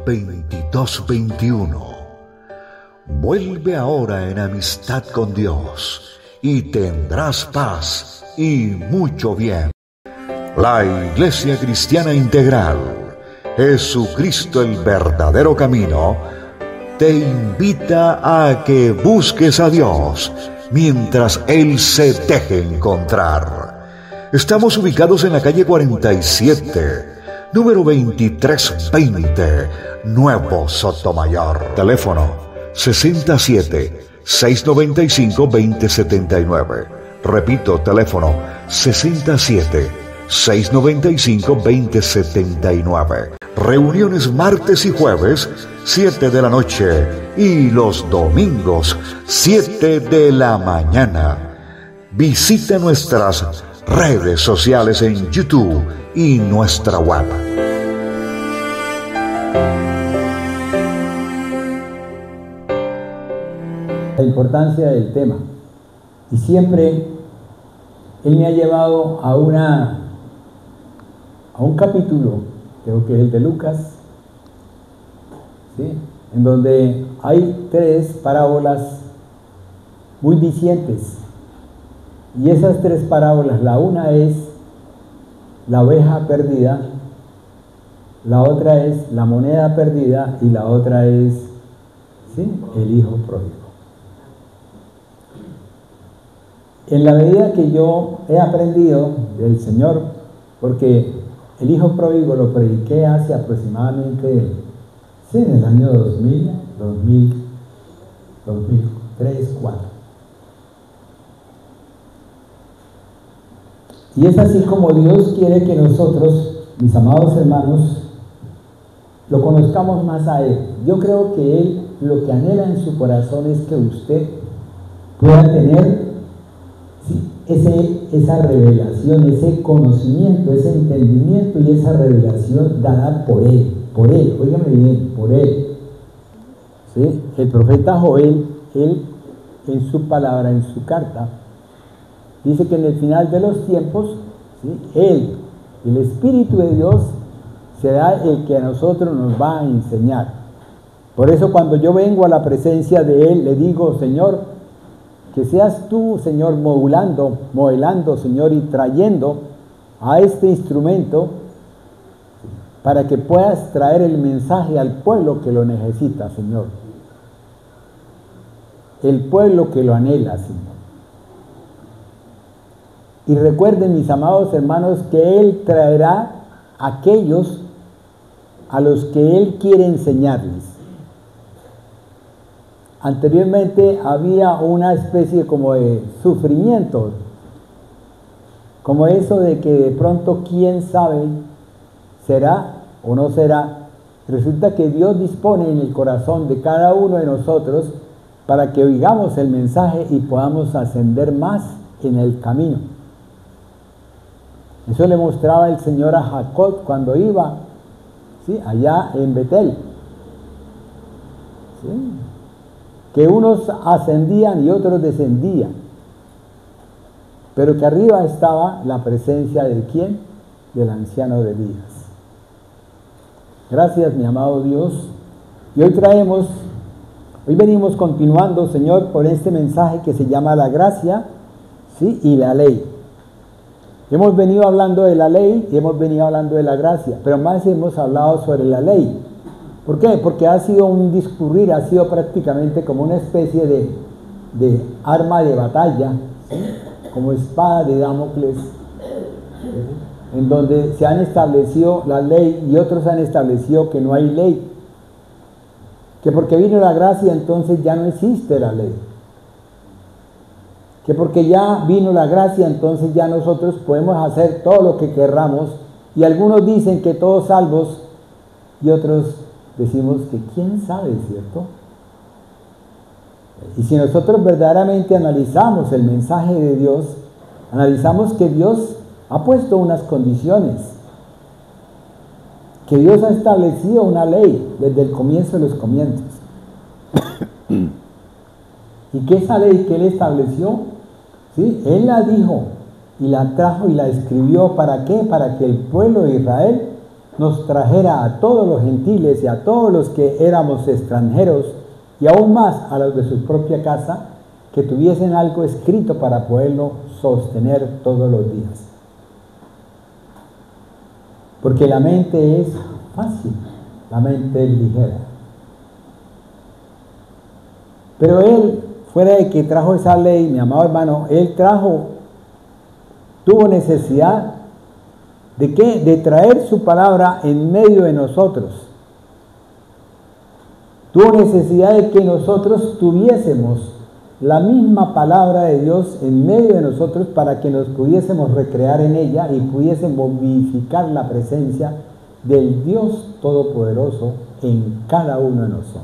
2221. Vuelve ahora en amistad con Dios y tendrás paz y mucho bien. La Iglesia Cristiana Integral, Jesucristo el verdadero camino, te invita a que busques a Dios mientras Él se deje encontrar. Estamos ubicados en la calle 47, número 2320, Nuevo Sotomayor. Teléfono 67-695-2079. Repito, teléfono 67-695-2079. Reuniones martes y jueves, 7 de la noche, y los domingos, 7 de la mañana. Visita nuestras redes sociales en YouTube y nuestra web. La importancia del tema. Y siempre Él me ha llevado a un capítulo, creo que es el de Lucas, ¿sí?, en donde hay 3 parábolas muy dicientes. Y esas 3 parábolas, la una es la oveja perdida, la otra es la moneda perdida y la otra es, ¿sí?, el hijo pródigo. En la medida que yo he aprendido del Señor, porque el hijo pródigo lo prediqué hace aproximadamente, sí, en el año 2000, 2003, 2004. Y es así como Dios quiere que nosotros, mis amados hermanos, lo conozcamos más a Él. Yo creo que Él lo que anhela en su corazón es que usted pueda tener, ¿sí?, esa revelación, ese conocimiento, ese entendimiento y esa revelación dada por Él, óigame bien, por Él. ¿Sí? El profeta Joel, él en su palabra, en su carta, dice que en el final de los tiempos, ¿sí?, Él, el Espíritu de Dios, será el que a nosotros nos va a enseñar. Por eso cuando yo vengo a la presencia de Él, le digo, Señor, que seas tú, Señor, modelando, Señor, y trayendo a este instrumento para que puedas traer el mensaje al pueblo que lo necesita, Señor. El pueblo que lo anhela, Señor. Y recuerden, mis amados hermanos, que Él traerá a aquellos a los que Él quiere enseñarles. Anteriormente había una especie como de sufrimiento, como eso de que de pronto quién sabe será o no será. Resulta que Dios dispone en el corazón de cada uno de nosotros para que oigamos el mensaje y podamos ascender más en el camino. Eso le mostraba el Señor a Jacob cuando iba, ¿sí?, allá en Betel, ¿sí?, que unos ascendían y otros descendían, pero que arriba estaba la presencia de ¿quién? Del anciano de días. Gracias, mi amado Dios. Y hoy venimos continuando, Señor, por este mensaje que se llama la gracia, ¿sí?, y la ley. Hemos venido hablando de la ley y hemos venido hablando de la gracia, pero más hemos hablado sobre la ley. ¿Por qué? Porque ha sido un discurrir, ha sido prácticamente como una especie de arma de batalla, ¿sí?, como espada de Damocles, en donde se han establecido la ley y otros han establecido que no hay ley. Que porque vino la gracia entonces ya no existe la ley. Que porque ya vino la gracia entonces ya nosotros podemos hacer todo lo que querramos. Y algunos dicen que todos salvos y otros decimos que quién sabe, ¿cierto? Y si nosotros verdaderamente analizamos el mensaje de Dios, analizamos que Dios ha puesto unas condiciones, que Dios ha establecido una ley desde el comienzo de los comienzos. Y que esa ley que Él estableció, ¿sí?, Él la dijo y la trajo y la escribió. ¿Para qué? Para que el pueblo de Israel nos trajera a todos los gentiles y a todos los que éramos extranjeros y aún más a los de su propia casa, que tuviesen algo escrito para poderlo sostener todos los días. Porque la mente es fácil, la mente es ligera. Pero él, fuera de que trajo esa ley, mi amado hermano, él tuvo necesidad ¿de qué? De traer su palabra en medio de nosotros. Tuvo necesidad de que nosotros tuviésemos la misma palabra de Dios en medio de nosotros para que nos pudiésemos recrear en ella y pudiésemos vivificar la presencia del Dios Todopoderoso en cada uno de nosotros.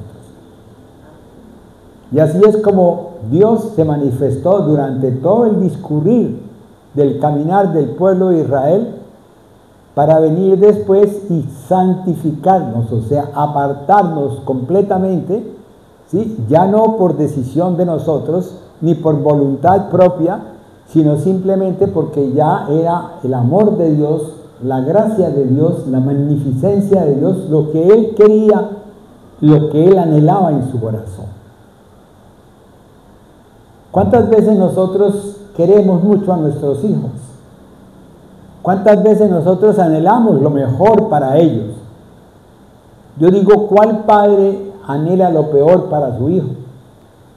Y así es como Dios se manifestó durante todo el discurrir del caminar del pueblo de Israel para venir después y santificarnos, o sea, apartarnos completamente, ¿sí? Ya no por decisión de nosotros, ni por voluntad propia, sino simplemente porque ya era el amor de Dios, la gracia de Dios, la magnificencia de Dios, lo que Él quería, lo que Él anhelaba en su corazón. ¿Cuántas veces nosotros queremos mucho a nuestros hijos? ¿Cuántas veces nosotros anhelamos lo mejor para ellos? Yo digo, ¿cuál padre anhela lo peor para su hijo?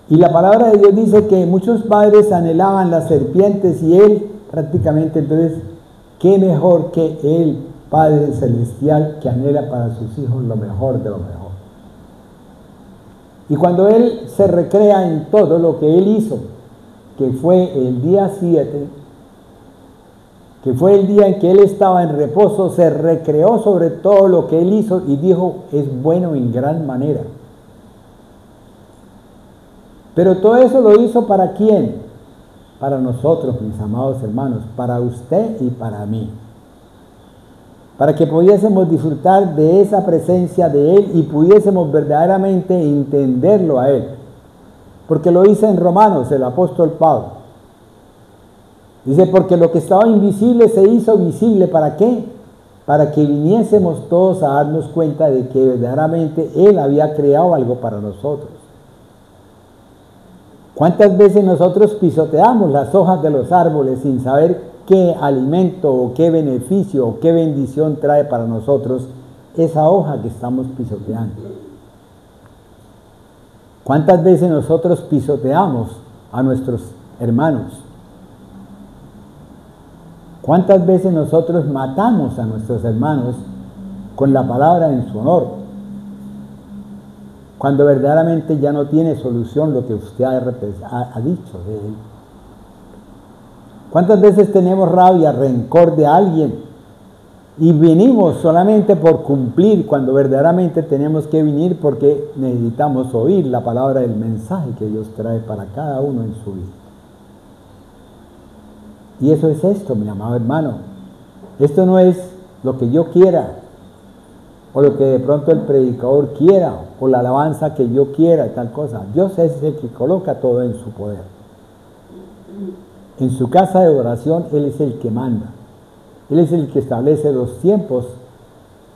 Y la palabra de Dios dice que muchos padres anhelaban las serpientes y él prácticamente, entonces, ¿qué mejor que el Padre Celestial que anhela para sus hijos lo mejor de lo mejor? Y cuando él se recrea en todo lo que él hizo, que fue el día 7, que fue el día en que él estaba en reposo, se recreó sobre todo lo que él hizo y dijo, es bueno en gran manera. Pero todo eso lo hizo ¿para quién? Para nosotros, mis amados hermanos, para usted y para mí. Para que pudiésemos disfrutar de esa presencia de Él y pudiésemos verdaderamente entenderlo a Él. Porque lo dice en Romanos el apóstol Pablo. Dice, porque lo que estaba invisible se hizo visible, ¿para qué? Para que viniésemos todos a darnos cuenta de que verdaderamente Él había creado algo para nosotros. ¿Cuántas veces nosotros pisoteamos las hojas de los árboles sin saber qué alimento o qué beneficio o qué bendición trae para nosotros esa hoja que estamos pisoteando? ¿Cuántas veces nosotros pisoteamos a nuestros hermanos? ¿Cuántas veces nosotros matamos a nuestros hermanos con la palabra en su honor? Cuando verdaderamente ya no tiene solución lo que usted ha dicho de él. ¿Cuántas veces tenemos rabia, rencor de alguien y venimos solamente por cumplir cuando verdaderamente tenemos que venir porque necesitamos oír la palabra del mensaje que Dios trae para cada uno en su vida? Y eso es esto, mi amado hermano. Esto no es lo que yo quiera o lo que de pronto el predicador quiera o la alabanza que yo quiera, tal cosa. Dios es el que coloca todo en su poder. En su casa de oración Él es el que manda. Él es el que establece los tiempos,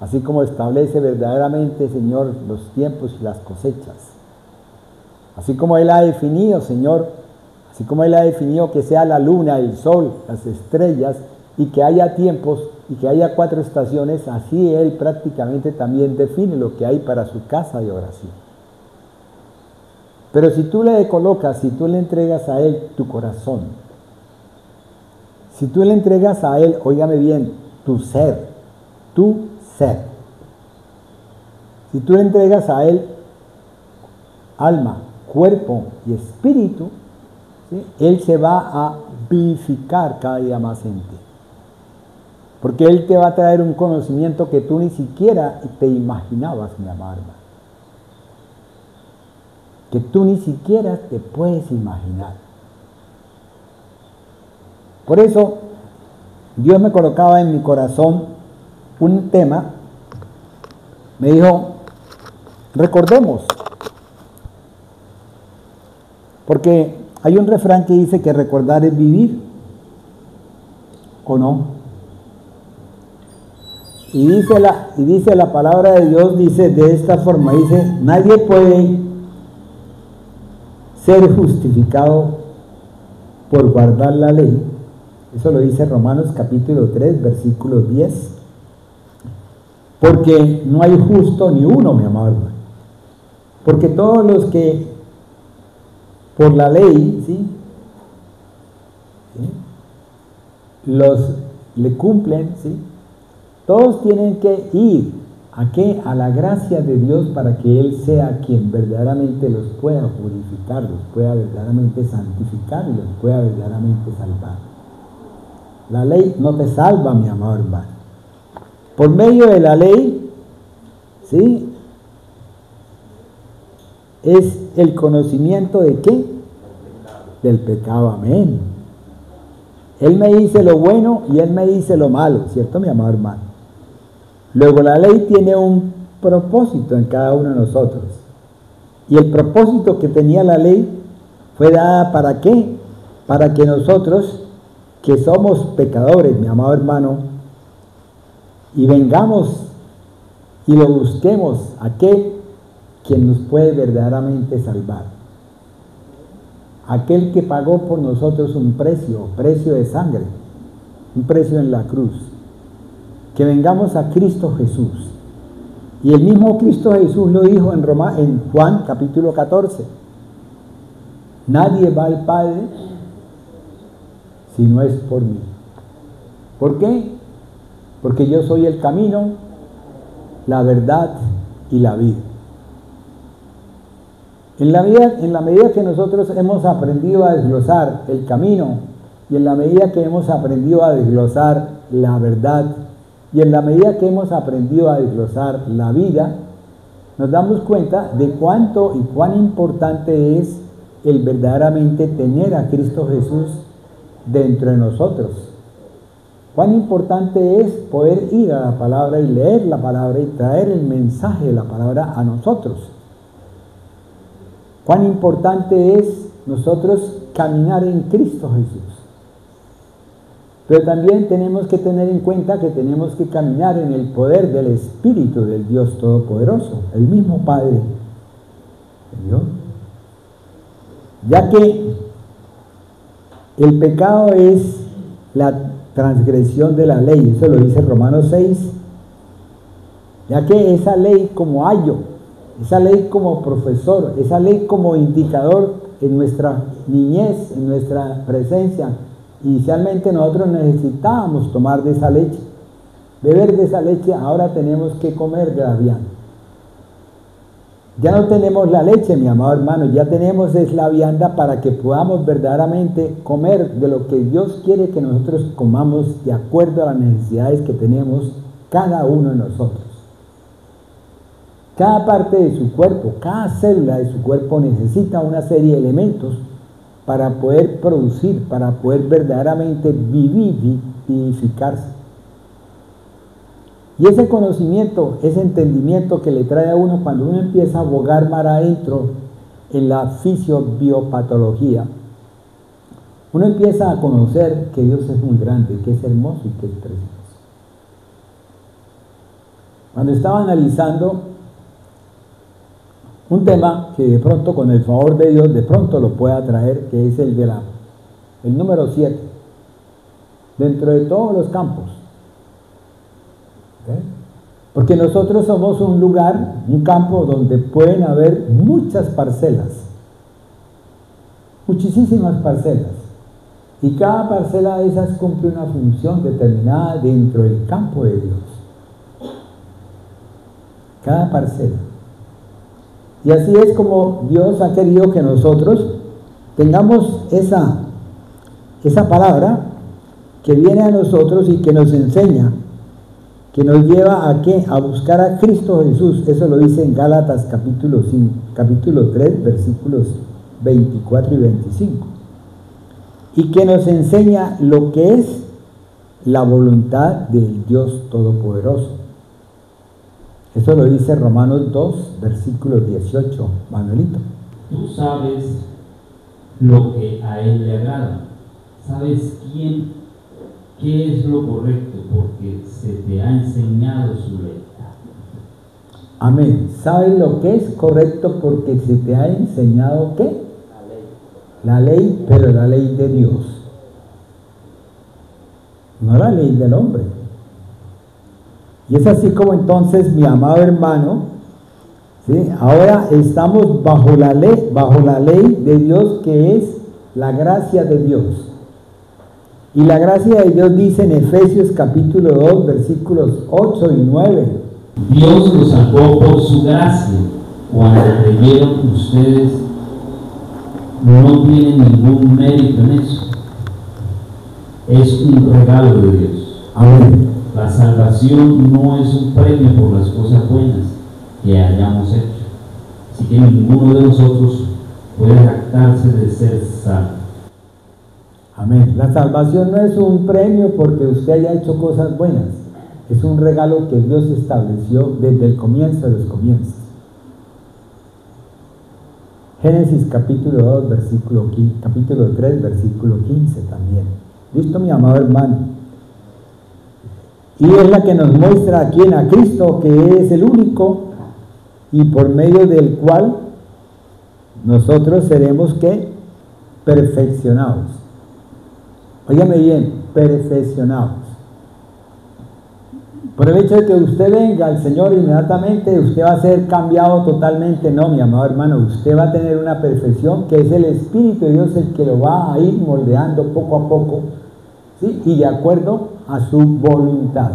así como establece verdaderamente, Señor, los tiempos y las cosechas. Así como Él ha definido, Señor, así como Él ha definido que sea la luna, el sol, las estrellas, y que haya tiempos y que haya 4 estaciones, así Él prácticamente también define lo que hay para su casa de oración. Pero si tú le colocas, si tú le entregas a Él tu corazón, si tú le entregas a Él, óigame bien, tu ser, si tú le entregas a Él alma, cuerpo y espíritu, ¿sí? Él se va a vivificar cada día más en ti. Porque Él te va a traer un conocimiento que tú ni siquiera te imaginabas, mi amado hermano. Que tú ni siquiera te puedes imaginar. Por eso, Dios me colocaba en mi corazón un tema. Me dijo, recordemos. Porque hay un refrán que dice que recordar es vivir. ¿O no? Y dice la palabra de Dios, dice de esta forma, dice, nadie puede ser justificado por guardar la ley. Eso lo dice Romanos capítulo 3, versículo 10. Porque no hay justo ni uno, mi amado hermano. Porque todos los que por la ley, ¿sí? Los le cumplen, ¿sí? Todos tienen que ir ¿a qué? A la gracia de Dios para que Él sea quien verdaderamente los pueda purificar, los pueda verdaderamente santificar y los pueda verdaderamente salvar. La ley no te salva, mi amado hermano. Por medio de la ley, ¿sí? Es el conocimiento de ¿qué? Del pecado, amén. Él me dice lo bueno y Él me dice lo malo, ¿cierto, mi amado hermano? Luego la ley tiene un propósito en cada uno de nosotros. Y el propósito que tenía la ley fue dada ¿para qué? Para que nosotros, que somos pecadores, mi amado hermano, y vengamos y lo busquemos aquel quien nos puede verdaderamente salvar. Aquel que pagó por nosotros un precio de sangre, un precio en la cruz. Que vengamos a Cristo Jesús. Y el mismo Cristo Jesús lo dijo en Juan capítulo 14. Nadie va al Padre si no es por mí. ¿Por qué? Porque yo soy el camino, la verdad y la vida. En la medida que nosotros hemos aprendido a desglosar el camino y en la medida que hemos aprendido a desglosar la verdad y en la medida que hemos aprendido a desglosar la vida, nos damos cuenta de cuánto y cuán importante es el verdaderamente tener a Cristo Jesús dentro de nosotros. Cuán importante es poder ir a la palabra y leer la palabra y traer el mensaje de la palabra a nosotros. Cuán importante es nosotros caminar en Cristo Jesús. Pero también tenemos que tener en cuenta que tenemos que caminar en el poder del Espíritu del Dios Todopoderoso, el mismo Padre, ¿Dios? Ya que el pecado es la transgresión de la ley, eso lo dice Romanos 6, ya que esa ley como ayo, esa ley como profesor, esa ley como indicador en nuestra niñez, en nuestra presencia, inicialmente nosotros necesitábamos tomar de esa leche, beber de esa leche, ahora tenemos que comer de la vianda. Ya no tenemos la leche, mi amado hermano, ya tenemos es la vianda para que podamos verdaderamente comer de lo que Dios quiere que nosotros comamos de acuerdo a las necesidades que tenemos cada uno de nosotros. Cada parte de su cuerpo, cada célula de su cuerpo necesita una serie de elementos para poder producir, para poder verdaderamente vivir, vivificarse. Y ese conocimiento, ese entendimiento que le trae a uno cuando uno empieza a bogar mar adentro en la fisiobiopatología, uno empieza a conocer que Dios es muy grande, que es hermoso y que es precioso. Cuando estaba analizando un tema que de pronto con el favor de Dios de pronto lo pueda traer, que es el número 7, dentro de todos los campos. ¿Okay? Porque nosotros somos un lugar, un campo donde pueden haber muchas parcelas, muchísimas parcelas, y cada parcela de esas cumple una función determinada dentro del campo de Dios. Cada parcela. Y así es como Dios ha querido que nosotros tengamos esa palabra que viene a nosotros y que nos enseña, que nos lleva a ¿qué? A buscar a Cristo Jesús. Eso lo dice en Gálatas capítulo 3, versículos 24 y 25. Y que nos enseña lo que es la voluntad del Dios Todopoderoso. Eso lo dice Romanos 2, versículo 18, Manuelito. Tú sabes lo que a Él le agrada, sabes ¿Qué es lo correcto? Porque se te ha enseñado su ley. Amén. ¿Sabes lo que es correcto? Porque se te ha enseñado ¿qué? La ley, pero la ley de Dios. No la ley del hombre. Y es así como entonces, mi amado hermano, ¿sí? Ahora estamos bajo la ley de Dios, que es la gracia de Dios. Y la gracia de Dios dice en Efesios capítulo 2, versículos 8 y 9. Dios los sacó por su gracia. Cuando creyeron, ustedes no tienen ningún mérito en eso. Es un regalo de Dios. Amén. La salvación no es un premio por las cosas buenas que hayamos hecho. Así que ninguno de nosotros puede jactarse de ser salvo. Amén. La salvación no es un premio porque usted haya hecho cosas buenas. Es un regalo que Dios estableció desde el comienzo de los comienzos. Génesis capítulo 2, capítulo 3, versículo 15 también. ¿Listo, mi amado hermano? Y es la que nos muestra aquí en a Cristo, que es el único y por medio del cual nosotros seremos ¿qué? Perfeccionados. Óigame bien, perfeccionados. Por el hecho de que usted venga al Señor inmediatamente, usted va a ser cambiado totalmente. No, mi amado hermano, usted va a tener una perfección que es el Espíritu de Dios el que lo va a ir moldeando poco a poco, ¿sí? Y de acuerdo a su voluntad.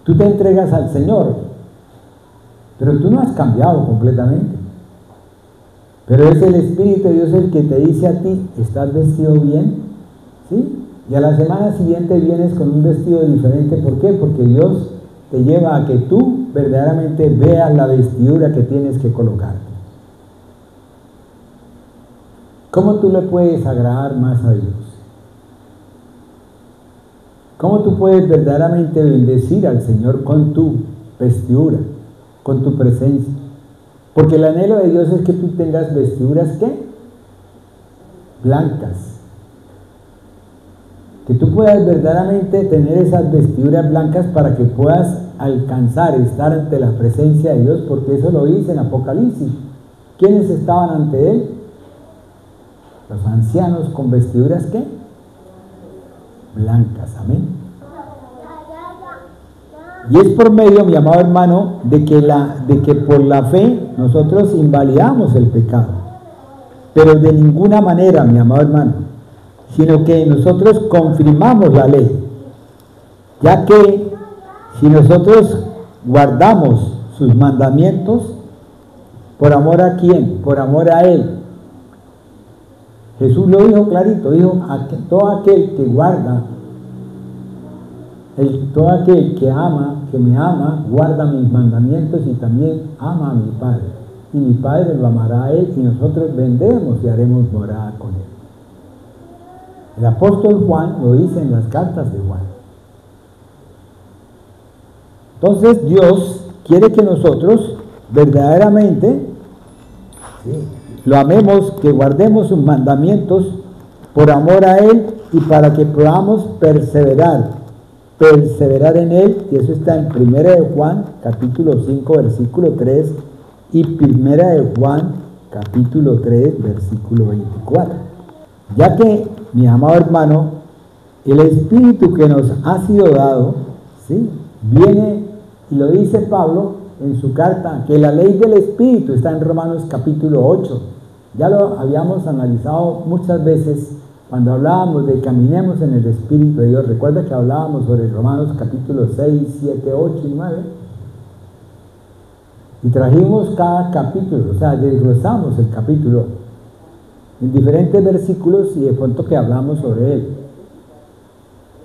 Tú te entregas al Señor, pero tú no has cambiado completamente. Pero es el Espíritu de Dios el que te dice a ti, ¿estás vestido bien? ¿Sí? Y a la semana siguiente vienes con un vestido diferente. ¿Por qué? Porque Dios te lleva a que tú verdaderamente veas la vestidura que tienes que colocarte. ¿Cómo tú le puedes agradar más a Dios? ¿Cómo tú puedes verdaderamente bendecir al Señor con tu vestidura, con tu presencia? Porque el anhelo de Dios es que tú tengas vestiduras ¿qué? Blancas. Que tú puedas verdaderamente tener esas vestiduras blancas para que puedas alcanzar, estar ante la presencia de Dios, porque eso lo dice en Apocalipsis. ¿Quiénes estaban ante Él? Los ancianos con vestiduras ¿qué? Blancas, amén. Y es por medio, mi amado hermano, de que por la fe nosotros invalidamos el pecado. Pero de ninguna manera, mi amado hermano, sino que nosotros confirmamos la ley, ya que si nosotros guardamos sus mandamientos, ¿por amor a quién? Por amor a Él. Jesús lo dijo clarito, dijo, todo aquel que guarda, todo aquel que ama, que me ama, guarda mis mandamientos y también ama a mi Padre. Y mi Padre lo amará a Él y nosotros vendremos y haremos morada con Él. El apóstol Juan lo dice en las cartas de Juan. Entonces Dios quiere que nosotros verdaderamente lo amemos, que guardemos sus mandamientos por amor a Él y para que podamos perseverar en Él. Y eso está en 1 de Juan capítulo 5 versículo 3 y 1 de Juan capítulo 3 versículo 24. Ya que, mi amado hermano, el Espíritu que nos ha sido dado, ¿sí? Viene, y lo dice Pablo en su carta, que la ley del Espíritu está en Romanos capítulo 8. Ya lo habíamos analizado muchas veces cuando hablábamos de caminemos en el Espíritu de Dios. Recuerda que hablábamos sobre Romanos capítulo 6, 7, 8 y 9. Y trajimos cada capítulo, o sea, desglosamos el capítulo en diferentes versículos y de pronto que hablamos sobre él.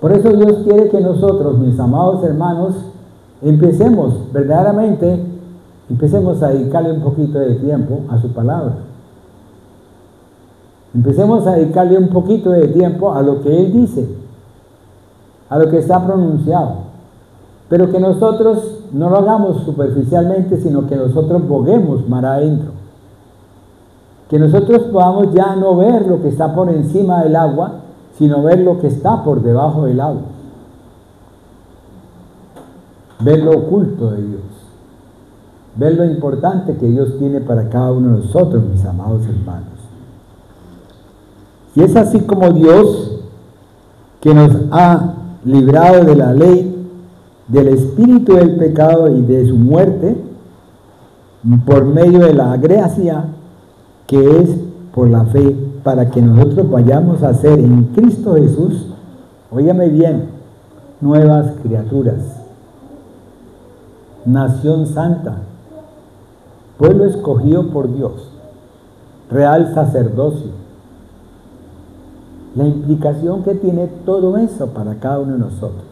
Por eso Dios quiere que nosotros, mis amados hermanos, empecemos verdaderamente, a dedicarle un poquito de tiempo a su palabra. Empecemos a dedicarle un poquito de tiempo a lo que Él dice, a lo que está pronunciado. Pero que nosotros no lo hagamos superficialmente, sino que nosotros boguemos mar adentro. Que nosotros podamos ya no ver lo que está por encima del agua, sino ver lo que está por debajo del agua. ver lo oculto de Dios, ver lo importante que Dios tiene para cada uno de nosotros, mis amados hermanos. Y es así como Dios, que nos ha librado de la ley, del espíritu del pecado y de su muerte, por medio de la gracia que es por la fe, para que nosotros vayamos a ser en Cristo Jesús, óigame bien, nuevas criaturas, nación santa, pueblo escogido por Dios, real sacerdocio. La implicación que tiene todo eso para cada uno de nosotros.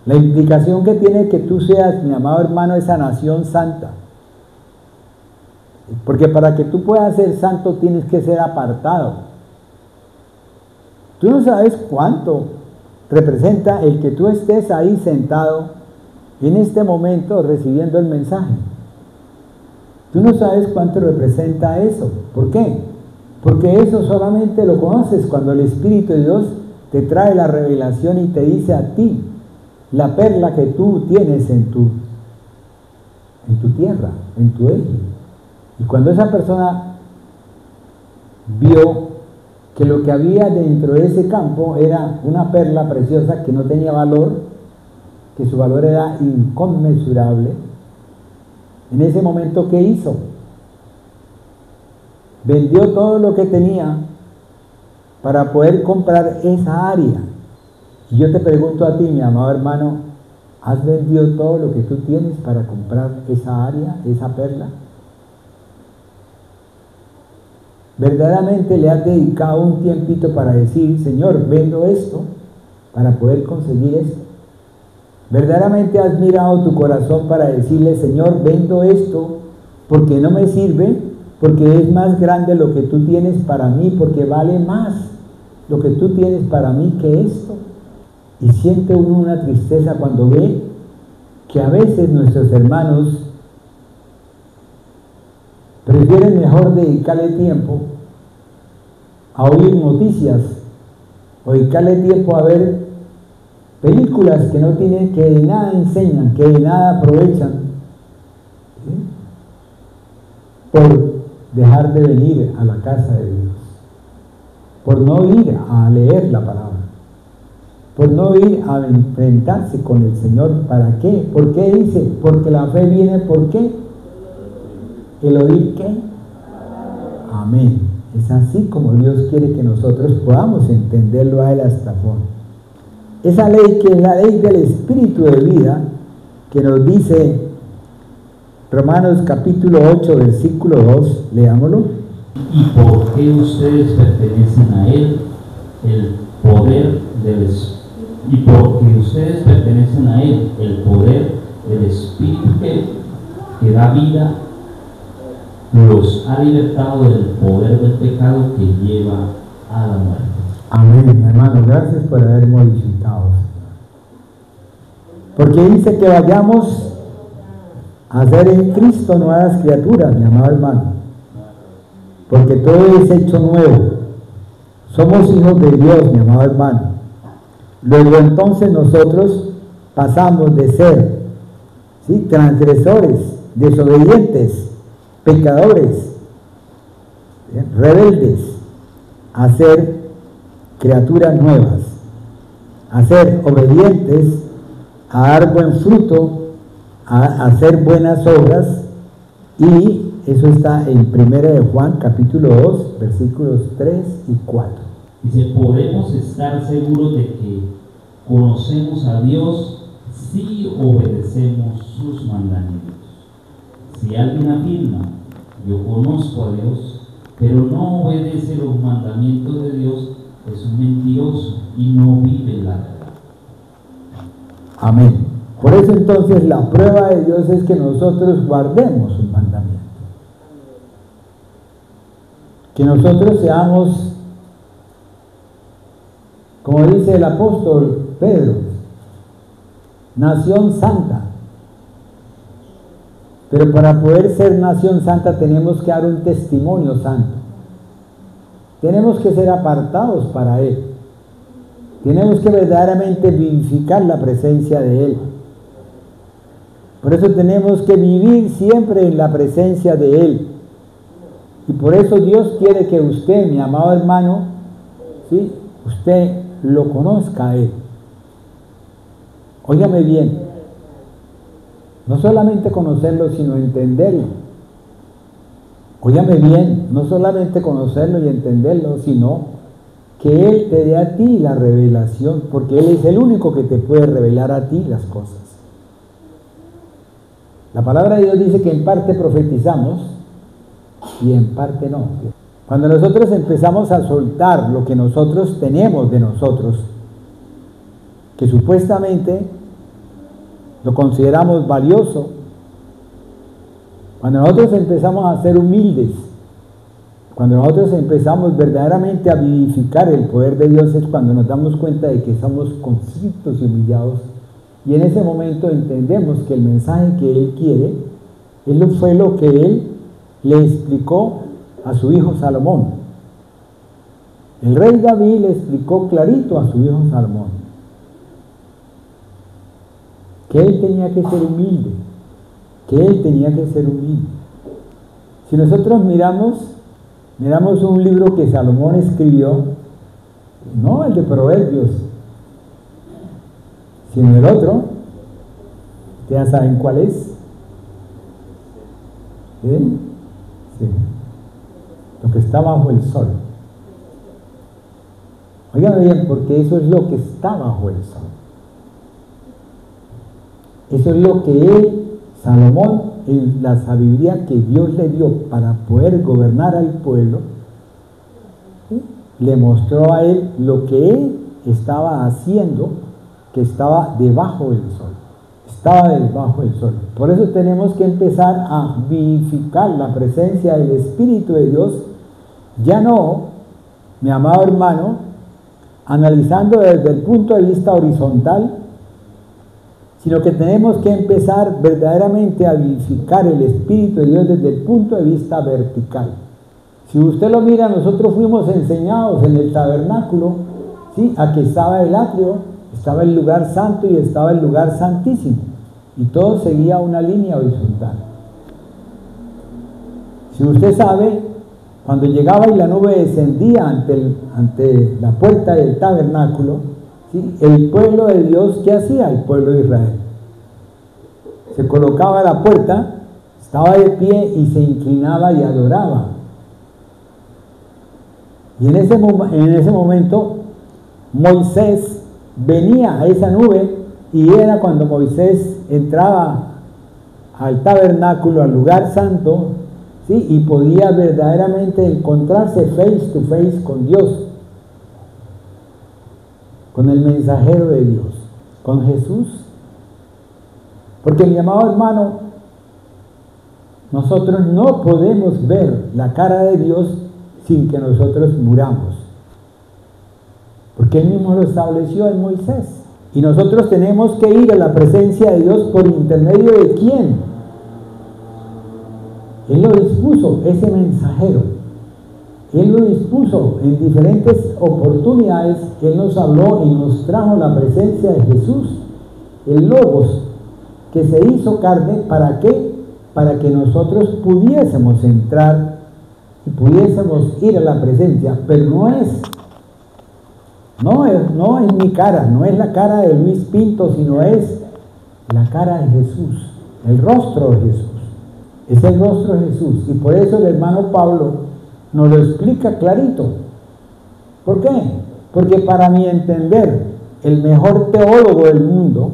La implicación que tiene que tú seas, mi amado hermano, esa nación santa. Porque para que tú puedas ser santo tienes que ser apartado. Tú no sabes cuánto representa el que tú estés ahí sentado en este momento recibiendo el mensaje. Tú no sabes cuánto representa eso. ¿Por qué? Porque eso solamente lo conoces cuando el Espíritu de Dios te trae la revelación y te dice a ti la perla que tú tienes en tu tierra, en tu eje. Y cuando esa persona vio que lo que había dentro de ese campo era una perla preciosa que no tenía valor, que su valor era inconmensurable, en ese momento, ¿qué hizo? Vendió todo lo que tenía para poder comprar esa área. Y yo te pregunto a ti, mi amado hermano, ¿has vendido todo lo que tú tienes para comprar esa área, esa perla? ¿Verdaderamente le has dedicado un tiempito para decir, Señor, vendo esto para poder conseguir esto? ¿Verdaderamente has mirado tu corazón para decirle, Señor, vendo esto porque no me sirve? Porque es más grande lo que tú tienes para mí, porque vale más lo que tú tienes para mí que esto. Y siente uno una tristeza cuando ve que a veces nuestros hermanos prefieren mejor dedicarle tiempo a oír noticias o dedicarle tiempo a ver películas que no tienen, que de nada enseñan, que de nada aprovechan, ¿sí? Por dejar de venir a la casa de Dios, por no ir a leer la palabra, por no ir a enfrentarse con el Señor. ¿Para qué? ¿Por qué dice? Porque la fe viene, ¿por qué? ¿El oír qué? Amén. Es así como Dios quiere que nosotros podamos entenderlo a Él hasta fondo. Esa ley que es la ley del Espíritu de vida, que nos dice Romanos capítulo 8, versículo 2, leámoslo. ¿Y por qué ustedes pertenecen a Él? El poder del Espíritu. Y porque ustedes pertenecen a Él, el poder del Espíritu que da vida, los ha libertado del poder del pecado que lleva a la muerte. Amén, hermano, gracias por haber modificado. Porque dice que vayamos a ser en Cristo nuevas criaturas, mi amado hermano. Porque todo es hecho nuevo. Somos hijos de Dios, mi amado hermano. Luego entonces nosotros pasamos de ser, ¿sí?, transgresores, desobedientes, pecadores, rebeldes, a ser criaturas nuevas, a ser obedientes, a dar buen fruto, a hacer buenas obras. Y eso está en 1 de Juan capítulo 2 versículos 3 y 4. Dice, podemos estar seguros de que conocemos a Dios si obedecemos sus mandamientos. Si alguien afirma, yo conozco a Dios, pero no obedece los mandamientos de Dios, es un mentiroso y no vive la verdad. Amén. Por eso entonces la prueba de Dios es que nosotros guardemos sus mandamientos. Que nosotros seamos, como dice el apóstol Pedro, nación santa. Pero para poder ser nación santa tenemos que dar un testimonio santo. Tenemos que ser apartados para Él. Tenemos que verdaderamente vivificar la presencia de Él. Por eso tenemos que vivir siempre en la presencia de Él. Y por eso Dios quiere que usted, mi amado hermano, ¿sí?, usted lo conozca a Él. Óigame bien, no solamente conocerlo, sino entenderlo. Óigame bien, no solamente conocerlo y entenderlo, sino que Él te dé a ti la revelación, porque Él es el único que te puede revelar a ti las cosas. La palabra de Dios dice que en parte profetizamos y en parte no. Cuando nosotros empezamos a soltar lo que nosotros tenemos de nosotros, que supuestamente lo consideramos valioso, cuando nosotros empezamos a ser humildes, cuando nosotros empezamos verdaderamente a vivificar el poder de Dios, es cuando nos damos cuenta de que somos contritos y humillados, y en ese momento entendemos que el mensaje que Él quiere, fue lo que Él le explicó a su hijo Salomón. El rey David le explicó clarito a su hijo Salomón que él tenía que ser humilde, Si nosotros miramos un libro que Salomón escribió, no el de Proverbios, sino el otro, ustedes ya saben cuál es. ¿Sí? Sí. Lo que está bajo el sol. Oigan bien, porque eso es lo que está bajo el sol. Eso es lo que Salomón, en la sabiduría que Dios le dio para poder gobernar al pueblo, ¿sí?, le mostró a él lo que él estaba haciendo, que estaba debajo del sol. Estaba debajo del sol. Por eso tenemos que empezar a vivificar la presencia del Espíritu de Dios, ya no, mi amado hermano, analizando desde el punto de vista horizontal, sino que tenemos que empezar verdaderamente a vivificar el Espíritu de Dios desde el punto de vista vertical. Si usted lo mira, nosotros fuimos enseñados en el tabernáculo, ¿sí?, a que estaba el atrio, estaba el lugar santo y estaba el lugar santísimo, y todo seguía una línea horizontal. Si usted sabe, cuando llegaba y la nube descendía ante la puerta del tabernáculo, ¿sí?, el pueblo de Dios, ¿qué hacía el pueblo de Israel? Se colocaba a la puerta, estaba de pie y se inclinaba y adoraba. Y en ese momento Moisés venía a esa nube, y era cuando Moisés entraba al tabernáculo, al lugar santo, ¿sí?, y podía verdaderamente encontrarse face to face con Dios, con el mensajero de Dios, con Jesús. Porque, mi amado hermano, nosotros no podemos ver la cara de Dios sin que nosotros muramos, porque Él mismo lo estableció en Moisés. Y nosotros tenemos que ir a la presencia de Dios por intermedio de ¿quién? Él lo dispuso, ese mensajero. Él lo dispuso en diferentes oportunidades. Él nos habló y nos trajo la presencia de Jesús, el Logos, que se hizo carne. ¿Para qué? Para que nosotros pudiésemos entrar y pudiésemos ir a la presencia. Pero no es mi cara, no es la cara de Luis Pinto, sino es la cara de Jesús, el rostro de Jesús. Es el rostro de Jesús. Y por eso el hermano Pablo nos lo explica clarito. ¿Por qué? Porque para mi entender, el mejor teólogo del mundo,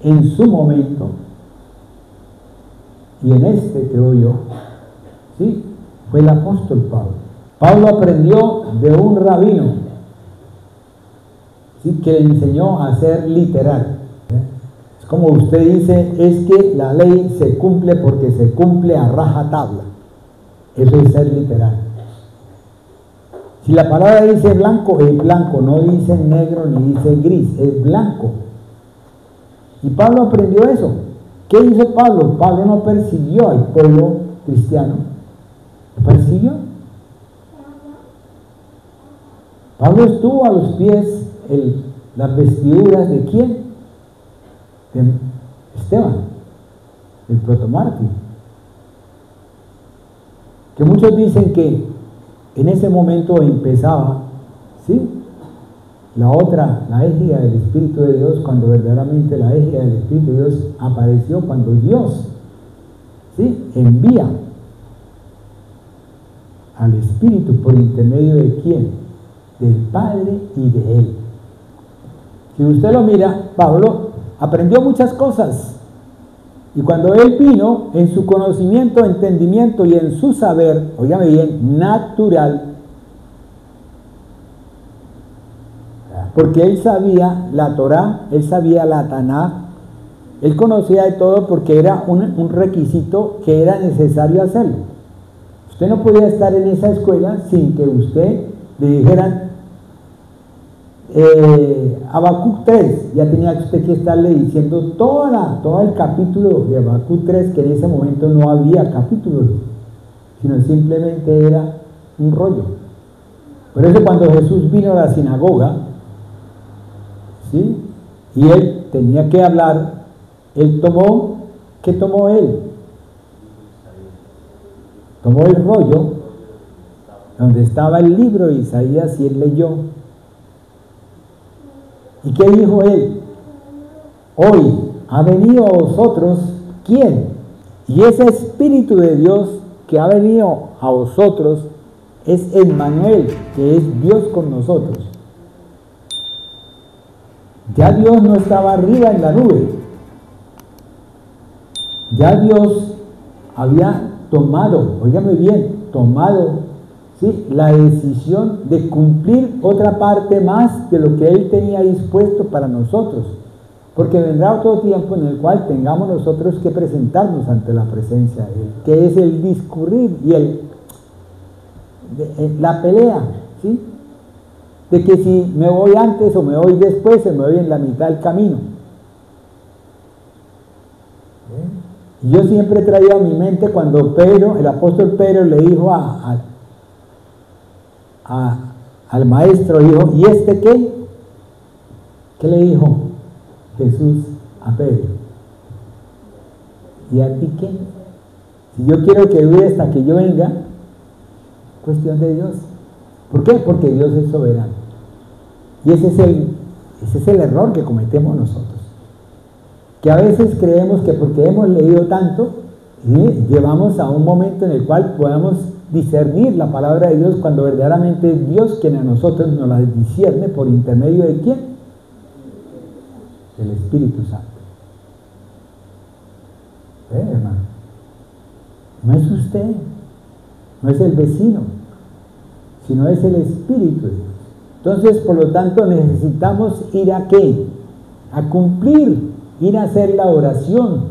en su momento, y en este creo yo, ¿sí?, fue el apóstol Pablo. Pablo aprendió de un rabino, ¿sí?, que le enseñó a ser literal. Es como usted dice, es que la ley se cumple porque se cumple a rajatabla. Eso es ser literal. Si la palabra dice blanco, es blanco, no dice negro ni dice gris, es blanco. Y Pablo aprendió eso. ¿Qué hizo Pablo? Pablo no persiguió al pueblo cristiano. ¿Lo persiguió? Pablo estuvo a los pies las vestiduras de quién? De Esteban, el protomártir. Que muchos dicen que en ese momento empezaba, ¿sí?, la égida del Espíritu de Dios, cuando verdaderamente la égida del Espíritu de Dios apareció cuando Dios, ¿sí?, envía al Espíritu por intermedio de quién? Del Padre y de Él. Si usted lo mira, Pablo aprendió muchas cosas, y cuando él vino, en su conocimiento, entendimiento y en su saber, óigame bien, natural, porque él sabía la Torá, él sabía la Taná, él conocía de todo porque era un requisito que era necesario hacerlo. Usted no podía estar en esa escuela sin que usted le dijeran Habacuc 3, ya tenía usted que estarle diciendo todo el capítulo de Habacuc 3, que en ese momento no había capítulos, sino simplemente era un rollo. Por eso cuando Jesús vino a la sinagoga, ¿sí?, y él tenía que hablar, él tomó, ¿qué tomó él? Tomó el rollo donde estaba el libro de Isaías y él leyó. ¿Y qué dijo él? Hoy ha venido a vosotros, ¿quién? Y ese Espíritu de Dios que ha venido a vosotros es Emmanuel, que es Dios con nosotros. Ya Dios no estaba arriba en la nube. Ya Dios había tomado, óigame bien, ¿sí?, la decisión de cumplir otra parte más de lo que Él tenía dispuesto para nosotros, porque vendrá otro tiempo en el cual tengamos nosotros que presentarnos ante la presencia de Él, que es el discurrir y la pelea, ¿sí?, de que si me voy antes o me voy después, se me voy en la mitad del camino. Y yo siempre he traído a mi mente cuando Pedro, el apóstol Pedro, le dijo al maestro, dijo, ¿y este qué? ¿Qué le dijo Jesús a Pedro? ¿Y a ti qué? Si yo quiero que dure hasta que yo venga, cuestión de Dios. ¿Por qué? Porque Dios es soberano. Y ese es el error que cometemos nosotros. Que a veces creemos que porque hemos leído tanto, llevamos a un momento en el cual podamos discernir la palabra de Dios, cuando verdaderamente es Dios quien a nosotros nos la discierne por intermedio de ¿quién? Del Espíritu Santo. Hermano, no es usted, no es el vecino, sino es el Espíritu de Dios. Entonces, por lo tanto, necesitamos ir a ¿qué? A cumplir, ir a hacer la oración,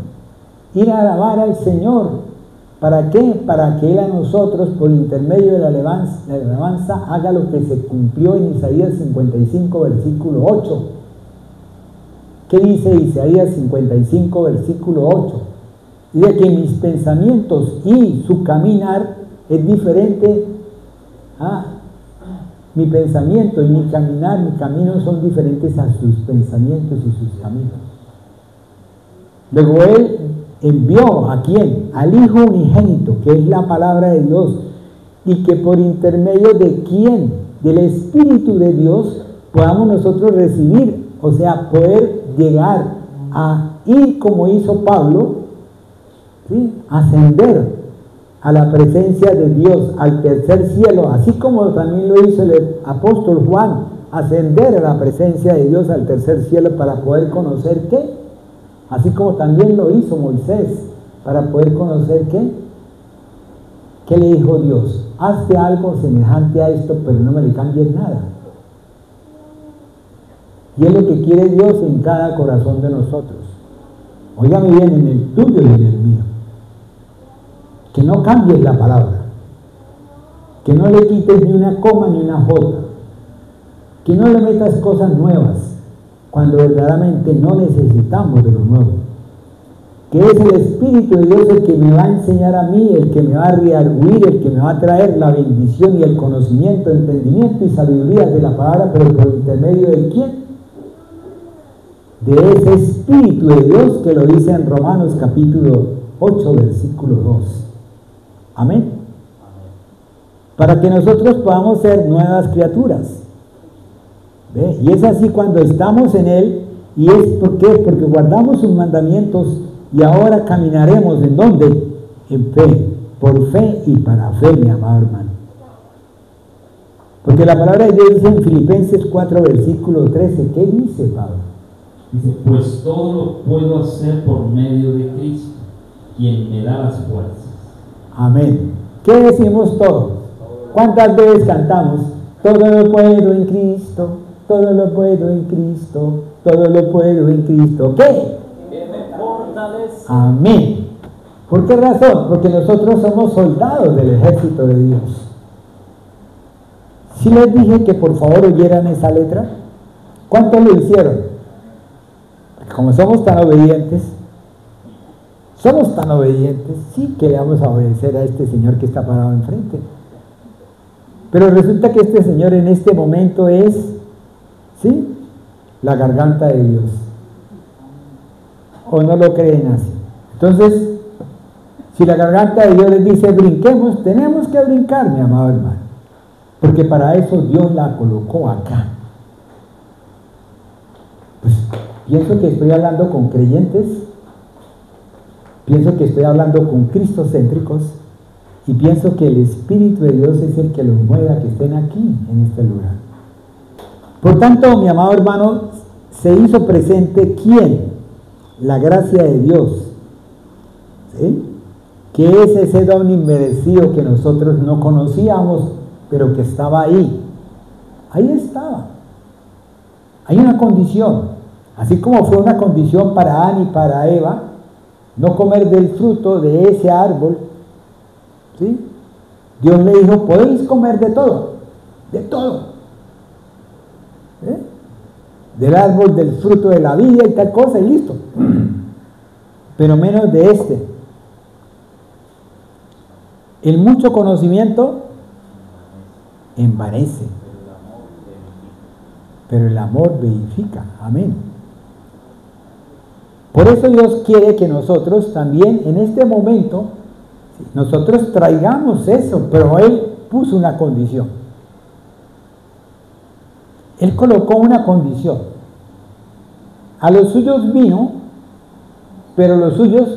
ir a alabar al Señor. ¿Para qué? Para que Él a nosotros, por intermedio de la alabanza, haga lo que se cumplió en Isaías 55, versículo 8. ¿Qué dice Isaías 55, versículo 8? Dice que mis pensamientos y su caminar es diferente. Mi pensamiento y mi caminar, mi camino son diferentes a sus pensamientos y sus caminos. Luego Él envió ¿a quién? Al Hijo unigénito, que es la palabra de Dios, y que por intermedio de ¿quién? Del Espíritu de Dios podamos nosotros recibir, o sea, poder llegar a ir como hizo Pablo, ¿sí?, ascender a la presencia de Dios, al tercer cielo, así como también lo hizo el apóstol Juan, ascender a la presencia de Dios al tercer cielo para poder conocer ¿qué? Así como también lo hizo Moisés, para poder conocer ¿qué? ¿Qué le dijo Dios? Hazte algo semejante a esto, pero no me le cambies nada. Y es lo que quiere Dios en cada corazón de nosotros. Óigame bien, en el tuyo y en el mío. Que no cambies la palabra, que no le quites ni una coma ni una jota, que no le metas cosas nuevas cuando verdaderamente no necesitamos de lo nuevo, que es el Espíritu de Dios el que me va a enseñar a mí, el que me va a redarguir, el que me va a traer la bendición y el conocimiento, entendimiento y sabiduría de la palabra, pero por intermedio de ¿quién? De ese Espíritu de Dios que lo dice en Romanos capítulo 8, versículo 2. Amén. Para que nosotros podamos ser nuevas criaturas. ¿Ve? Y es así cuando estamos en Él, y es ¿por qué? Porque guardamos sus mandamientos y ahora caminaremos ¿en dónde? En fe, por fe y para fe, mi amado hermano. Porque la palabra de Dios dice en Filipenses 4, versículo 13, ¿qué dice Pablo? Dice, pues todo lo puedo hacer por medio de Cristo, quien me da las fuerzas. Amén. ¿Qué decimos todos? ¿Cuántas veces cantamos? Todo lo puedo en Cristo, todo lo puedo en Cristo, todo lo puedo en Cristo. ¿Qué? Que me fortalece. Amén. ¿Por qué razón? Porque nosotros somos soldados del ejército de Dios. Si les dije que por favor oyeran esa letra, ¿cuántos lo hicieron? Como somos tan obedientes, sí que le vamos a obedecer a este Señor que está parado enfrente. Pero resulta que este Señor en este momento es, ¿sí?, la garganta de Dios. ¿O no lo creen así? Entonces, si la garganta de Dios les dice brinquemos, tenemos que brincar, mi amado hermano. Porque para eso Dios la colocó acá. Pues pienso que estoy hablando con creyentes, pienso que estoy hablando con cristocéntricos, y pienso que el Espíritu de Dios es el que los mueve a que estén aquí, en este lugar. Por tanto, mi amado hermano, se hizo presente ¿quién? La gracia de Dios, ¿sí?, que es ese don inmerecido que nosotros no conocíamos, pero que estaba ahí. Ahí estaba. Hay una condición, así como fue una condición para Adán y para Eva, no comer del fruto de ese árbol, ¿sí? Dios le dijo, podéis comer de todo, ¿eh? Del árbol, del fruto de la vida y tal cosa, y listo. Pero menos de este. El mucho conocimiento envanece, pero el amor vivifica. Amén. Por eso Dios quiere que nosotros también en este momento, nosotros traigamos eso, pero Él puso una condición. Él colocó una condición. A los suyos vino, pero los suyos,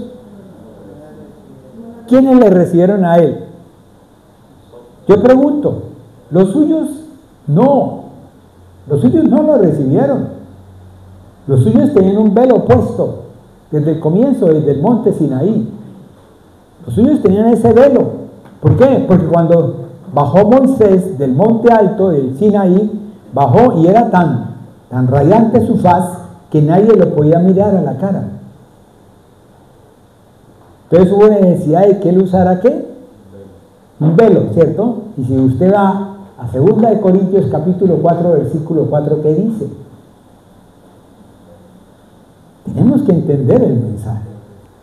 ¿quiénes le recibieron a Él? Yo pregunto, los suyos no lo recibieron. Los suyos tenían un velo puesto desde el comienzo, desde el monte Sinaí. Los suyos tenían ese velo. ¿Por qué? Porque cuando bajó Moisés del monte alto del Sinaí, bajó y era tan radiante su faz que nadie lo podía mirar a la cara. Entonces hubo necesidad de que él usara ¿qué? Un velo, ¿cierto? Y si usted va a 2 Corintios capítulo 4, versículo 4, ¿qué dice? Tenemos que entender el mensaje.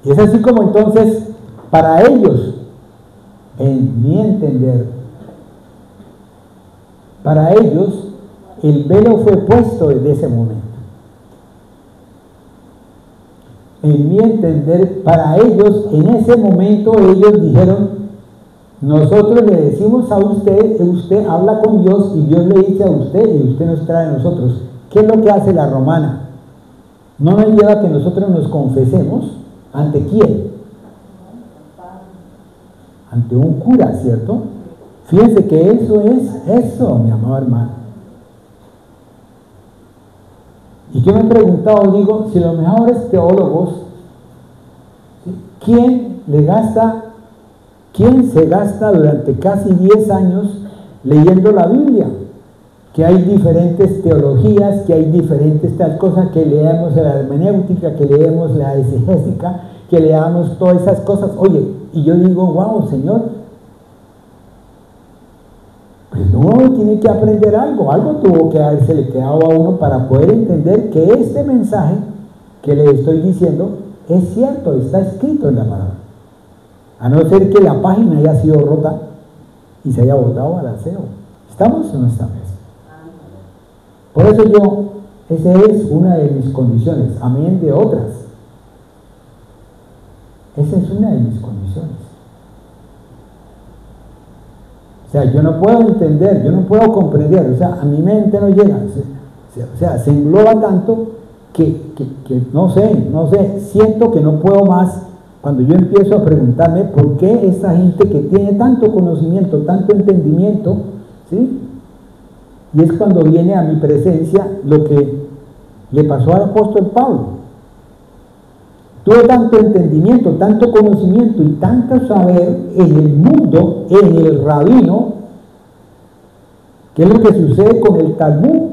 Y es así como entonces, para ellos, en mi entender, para ellos, el velo fue puesto desde ese momento. En mi entender, para ellos, en ese momento, ellos dijeron, nosotros le decimos a usted, usted habla con Dios y Dios le dice a usted y usted nos trae a nosotros. ¿Qué es lo que hace la romana? No nos lleva a que nosotros nos confesemos. ¿Ante quién? Ante un cura, ¿cierto? Fíjense que eso es eso, mi amado hermano. Y yo me he preguntado, digo, si los mejores teólogos, ¿quién se gasta durante casi 10 años leyendo la Biblia? Que hay diferentes teologías, que hay diferentes tal cosas, que leemos la hermenéutica, que leemos la exegética, que leamos todas esas cosas. Oye, y yo digo, wow, Señor, pues uno tiene que aprender algo tuvo que haberse le quedado a uno para poder entender que este mensaje que le estoy diciendo es cierto, está escrito en la palabra. A no ser que la página haya sido rota y se haya botado al aseo. ¿Estamos o no estamos? Por eso esa es una de mis condiciones, amén de otras. Esa es una de mis condiciones. O sea, yo no puedo entender, yo no puedo comprender, o sea, a mi mente no llega. O sea, se engloba tanto que no sé, siento que no puedo más cuando yo empiezo a preguntarme por qué esa gente que tiene tanto conocimiento, tanto entendimiento, ¿sí? Y es cuando viene a mi presencia lo que le pasó al apóstol Pablo. Tuve tanto entendimiento, tanto conocimiento y tanto saber en el mundo, en el rabino, que es lo que sucede con el Talmud.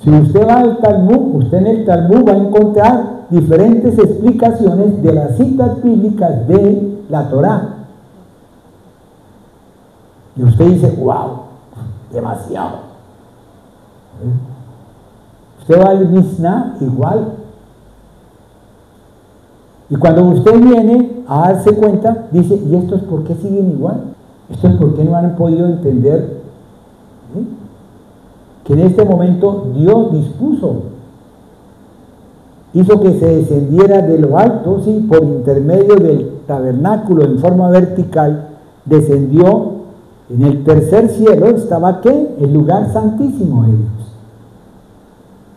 Si usted va al Talmud, usted en el Talmud va a encontrar diferentes explicaciones de las citas bíblicas de la Torá. Y usted dice, wow, demasiado. Usted va al Mishnah igual. Y cuando usted viene a darse cuenta, dice, ¿y estos por qué siguen igual? ¿Estos por qué no han podido entender? Que en este momento Dios dispuso, hizo que se descendiera de lo alto, ¿sí? Por intermedio del tabernáculo en forma vertical, descendió en el tercer cielo, estaba ¿qué? El lugar santísimo de Dios.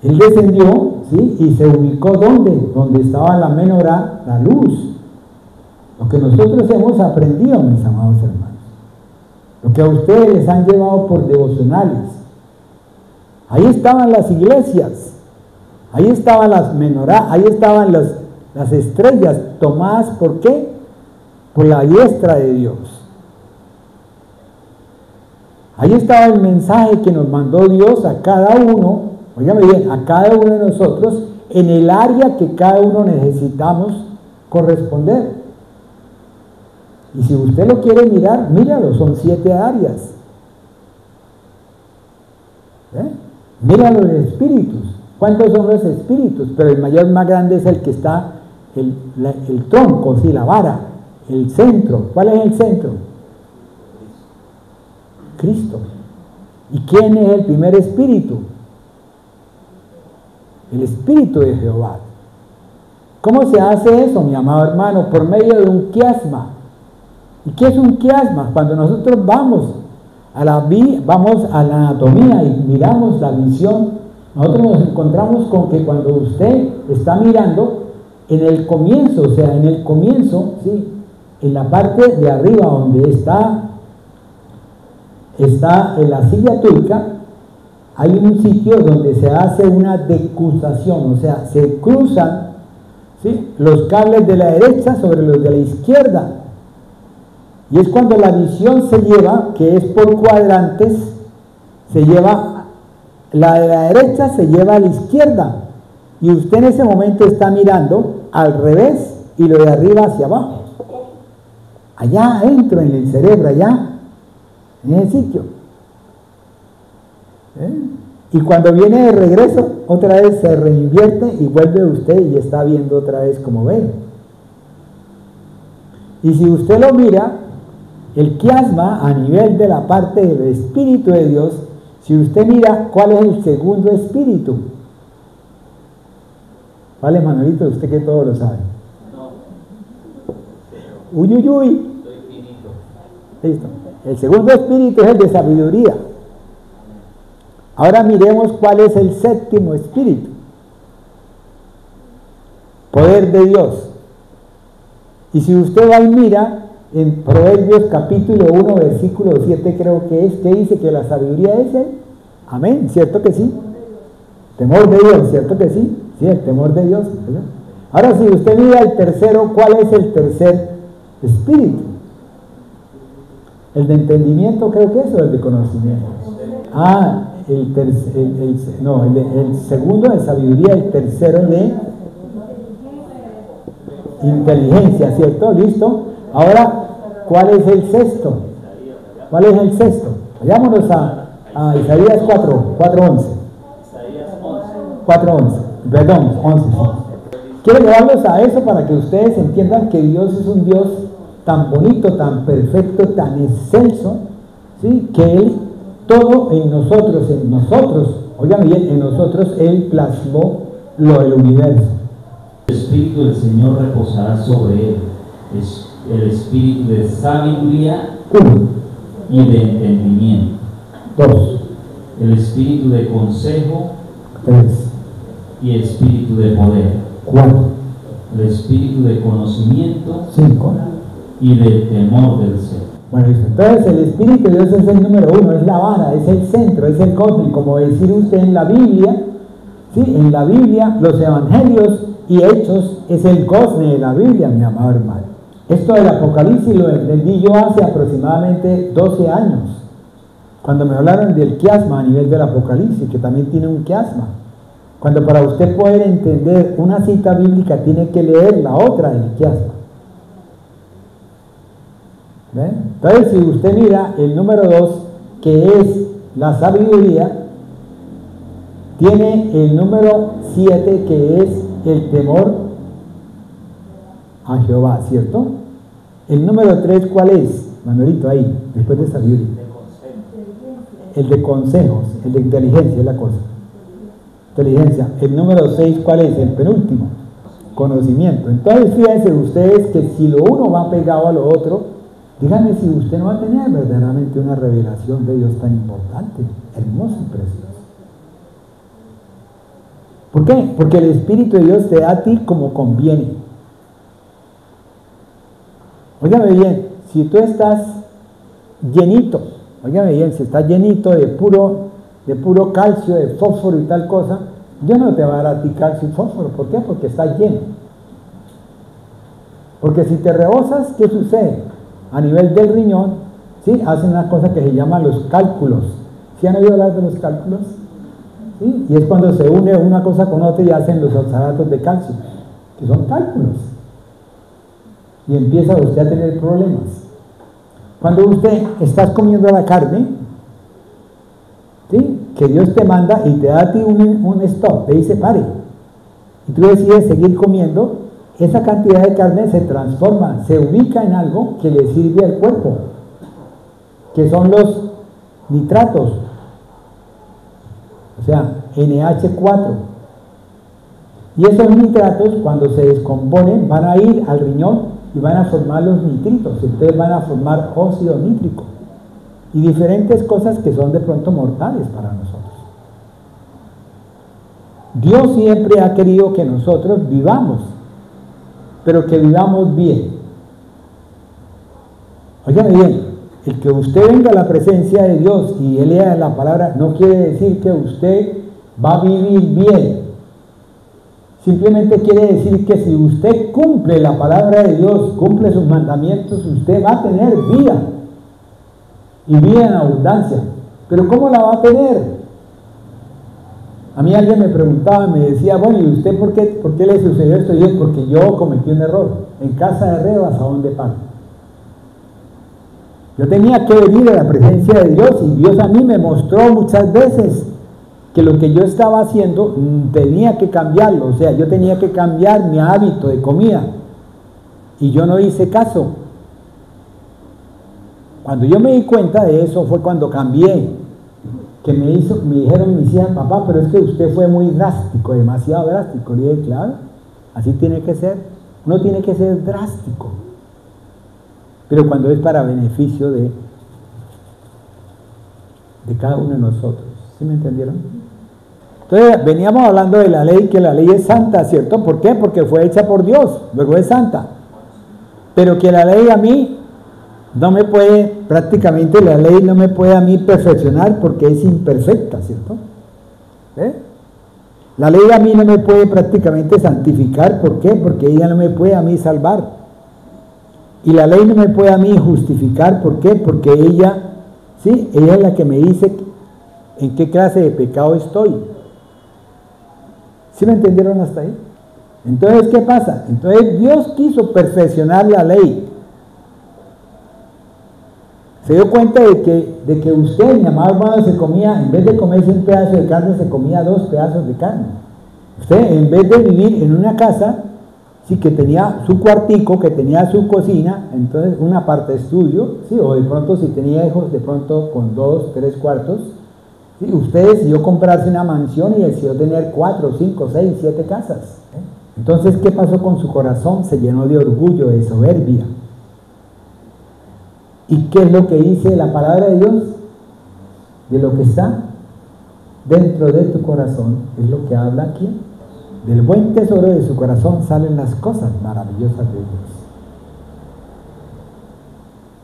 Él descendió, ¿sí? Y se ubicó ¿dónde? Donde estaba la menorá, la luz. Lo que nosotros hemos aprendido, mis amados hermanos. Lo que a ustedes les han llevado por devocionales. Ahí estaban las iglesias. Ahí estaban las menorá, ahí estaban las estrellas tomadas, ¿por qué? Por la diestra de Dios. Ahí estaba el mensaje que nos mandó Dios a cada uno. Óigame bien, a cada uno de nosotros en el área que cada uno necesitamos corresponder. Y si usted lo quiere mirar, míralo, son 7 áreas. Míralo en espíritus. ¿Cuántos son los espíritus? Pero el mayor más grande es el que está, el tronco, sí, la vara, el centro. ¿Cuál es el centro? Cristo. ¿Y quién es el primer espíritu? El Espíritu de Jehová. ¿Cómo se hace eso, mi amado hermano? Por medio de un quiasma. ¿Y qué es un quiasma? Cuando nosotros vamos a la anatomía y miramos la visión, nosotros nos encontramos con que cuando usted está mirando, en el comienzo, o sea, en el comienzo, ¿sí? En la parte de arriba donde está en la silla turca, hay un sitio donde se hace una decusación, o sea, se cruzan, ¿sí? Los cables de la derecha sobre los de la izquierda. Y es cuando la visión se lleva, que es por cuadrantes, se lleva, la de la derecha se lleva a la izquierda. Y usted en ese momento está mirando al revés y lo de arriba hacia abajo. Allá adentro en el cerebro, allá, en ese sitio. Y cuando viene de regreso, otra vez se reinvierte y vuelve usted y está viendo otra vez como ve. Y si usted lo mira, el quiasma a nivel de la parte del Espíritu de Dios, si usted mira cuál es el segundo espíritu. ¿Vale, Manuelito? Usted que todo lo sabe. Uy, uy, uy. Listo. El segundo espíritu es el de sabiduría. Ahora miremos cuál es el séptimo espíritu. Poder de Dios. Y si usted va y mira en Proverbios capítulo 1, versículo 7 creo que es, que dice que la sabiduría es el amén, ¿cierto que sí? Temor de Dios, ¿cierto que sí? Sí, el temor de Dios, ¿verdad? Ahora si usted mira el tercero, ¿cuál es el tercer espíritu? ¿El de entendimiento creo que es o el de conocimiento? El segundo de sabiduría, el tercero de inteligencia, ¿cierto? ¿Listo? Ahora, ¿cuál es el sexto? ¿Cuál es el sexto? Vayámonos a Isaías 4:11. 4:11, perdón, 11. Sí. Quiero llevarlos a eso para que ustedes entiendan que Dios es un Dios tan bonito, tan perfecto, tan excelso, ¿sí? Que Él, todo en nosotros, oigan bien, en nosotros Él plasmó lo del universo. El Espíritu del Señor reposará sobre él, es el espíritu de sabiduría 1, y de entendimiento, 2, el espíritu de consejo 3, y espíritu de poder, 4, el espíritu de conocimiento 5. y del temor del Señor. Bueno, listo. Entonces el Espíritu de Dios es el número 1, es la vara, es el centro, es el cosme, como decir usted en la Biblia, ¿sí? En la Biblia, los evangelios y hechos es el cosme de la Biblia, mi amado hermano. Esto del Apocalipsis lo entendí yo hace aproximadamente 12 años, cuando me hablaron del quiasma a nivel del Apocalipsis, que también tiene un quiasma. Cuando para usted poder entender una cita bíblica tiene que leer la otra del quiasma. ¿Ven? Entonces, si usted mira el número 2, que es la sabiduría, tiene el número 7, que es el temor a Jehová, ¿cierto? El número 3, ¿cuál es? Manuelito, ahí, después de sabiduría. El de consejos, el de inteligencia es la cosa. Inteligencia. El número 6, ¿cuál es? El penúltimo. Conocimiento. Entonces, fíjense ustedes que si lo uno va pegado a lo otro, díganme si usted no va a tener verdaderamente una revelación de Dios tan importante, hermoso y precioso. ¿Por qué? Porque el Espíritu de Dios te da a ti como conviene. Óigame bien, si tú estás llenito, óigame bien, si estás llenito de puro calcio, de fósforo y tal cosa, Dios no te va a dar a ti calcio y fósforo. ¿Por qué? Porque estás lleno. Porque si te rebosas, ¿qué sucede? A nivel del riñón, ¿sí? Hacen una cosa que se llama los cálculos. ¿Sí han oído hablar de los cálculos? ¿Sí? Y es cuando se une una cosa con otra y hacen los oxalatos de calcio, que son cálculos. Y empieza usted a tener problemas. Cuando usted está comiendo la carne, ¿sí? Que Dios te manda y te da a ti un stop, te dice pare, y tú decides seguir comiendo, esa cantidad de carne se transforma, se ubica en algo que le sirve al cuerpo, que son los nitratos, o sea, NH4. Y esos nitratos, cuando se descomponen, van a ir al riñón y van a formar los nitritos, entonces van a formar óxido nítrico y diferentes cosas que son de pronto mortales para nosotros. Dios siempre ha querido que nosotros vivamos, pero que vivamos bien. Óigame bien, el que usted venga a la presencia de Dios y Él lea la palabra no quiere decir que usted va a vivir bien. Simplemente quiere decir que si usted cumple la palabra de Dios, cumple sus mandamientos, usted va a tener vida. Y vida en abundancia. ¿Pero cómo la va a tener? A mí alguien me preguntaba, me decía, bueno, ¿y usted por qué le sucedió esto? Y yo, porque yo cometí un error. En casa de herrero, asadón de pan. Yo tenía que venir a la presencia de Dios y Dios a mí me mostró muchas veces que lo que yo estaba haciendo tenía que cambiarlo. O sea, yo tenía que cambiar mi hábito de comida. Y yo no hice caso. Cuando yo me di cuenta de eso fue cuando cambié. Que me dijeron mis hijas, papá, pero es que usted fue muy drástico, demasiado drástico. Le dije, claro, así tiene que ser. Uno tiene que ser drástico. Pero cuando es para beneficio de cada uno de nosotros. ¿Sí me entendieron? Entonces, veníamos hablando de la ley, que la ley es santa, ¿cierto? ¿Por qué? Porque fue hecha por Dios, luego es santa. Pero que la ley a mí no me puede, prácticamente la ley no me puede a mí perfeccionar porque es imperfecta, ¿cierto? La ley a mí no me puede prácticamente santificar, ¿por qué? Porque ella no me puede a mí salvar. Y la ley no me puede a mí justificar, ¿por qué? Porque ella, ¿sí? Ella es la que me dice en qué clase de pecado estoy. ¿Sí me entendieron hasta ahí? Entonces, ¿qué pasa? Entonces Dios quiso perfeccionar la ley. Se dio cuenta de que usted, mi amado hermano, se comía, en vez de comerse un pedazo de carne, se comía 2 pedazos de carne. Usted, en vez de vivir en una casa Sí, que tenía su cuartico, que tenía su cocina, entonces una parte estudio, sí, o de pronto si tenía hijos, de pronto con 2, 3 cuartos. Sí, usted decidió comprarse una mansión y decidió tener 4, 5, 6, 7 casas. Entonces, ¿qué pasó con su corazón? Se llenó de orgullo, de soberbia. ¿Y qué es lo que dice la palabra de Dios? De lo que está dentro de tu corazón, es lo que habla aquí. Del buen tesoro de su corazón salen las cosas maravillosas de Dios.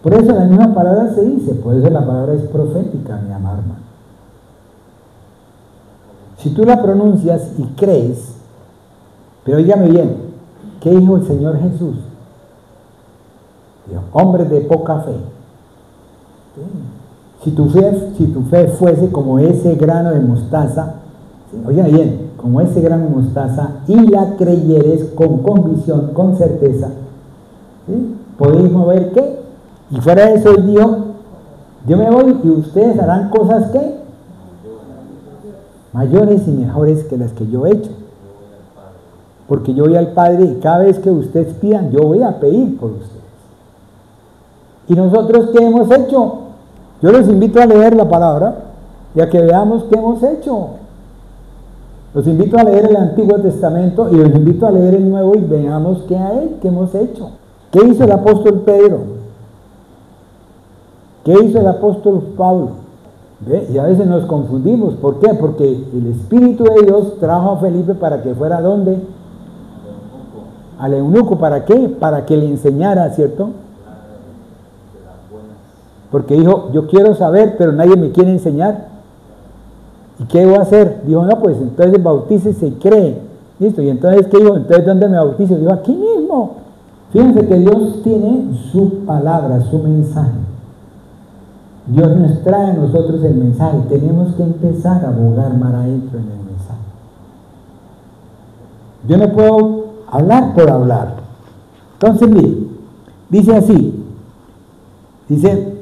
Por eso la misma palabra se dice, por eso la palabra es profética, mi amado hermano. Si tú la pronuncias y crees, pero óigame bien, ¿qué dijo el Señor Jesús? Dijo, hombres de poca fe. Si tu fe fuese como ese grano de mostaza, óigame bien, como ese grano de mostaza, y la creyeres con convicción, con certeza, ¿sí? ¿Podéis mover qué? Y fuera de eso, él dijo, yo me voy y ustedes harán cosas ¿qué? Mayores y mejores que las que yo he hecho. Porque yo voy al Padre y cada vez que ustedes pidan, yo voy a pedir por ustedes. ¿Y nosotros qué hemos hecho? Yo los invito a leer la palabra y a que veamos qué hemos hecho. Los invito a leer el Antiguo Testamento y los invito a leer el Nuevo y veamos qué hay, qué hemos hecho. ¿Qué hizo el apóstol Pedro? ¿Qué hizo el apóstol Pablo? ¿Ve? Y a veces nos confundimos. ¿Por qué? Porque el Espíritu de Dios trajo a Felipe para que fuera ¿a dónde? Al eunuco. ¿Para qué? Para que le enseñara, ¿cierto? Porque dijo, yo quiero saber, pero nadie me quiere enseñar. ¿Y qué debo hacer? Dijo, no, pues entonces bautícese y cree. Listo. ¿Y entonces qué dijo? Entonces, ¿dónde me bautizo? Dijo, aquí mismo. Fíjense que Dios tiene su palabra, su mensaje. Dios nos trae a nosotros el mensaje. Tenemos que empezar a bogar mar adentro en el mensaje. Yo no puedo hablar por hablar. Entonces, mire, dice así. Dice,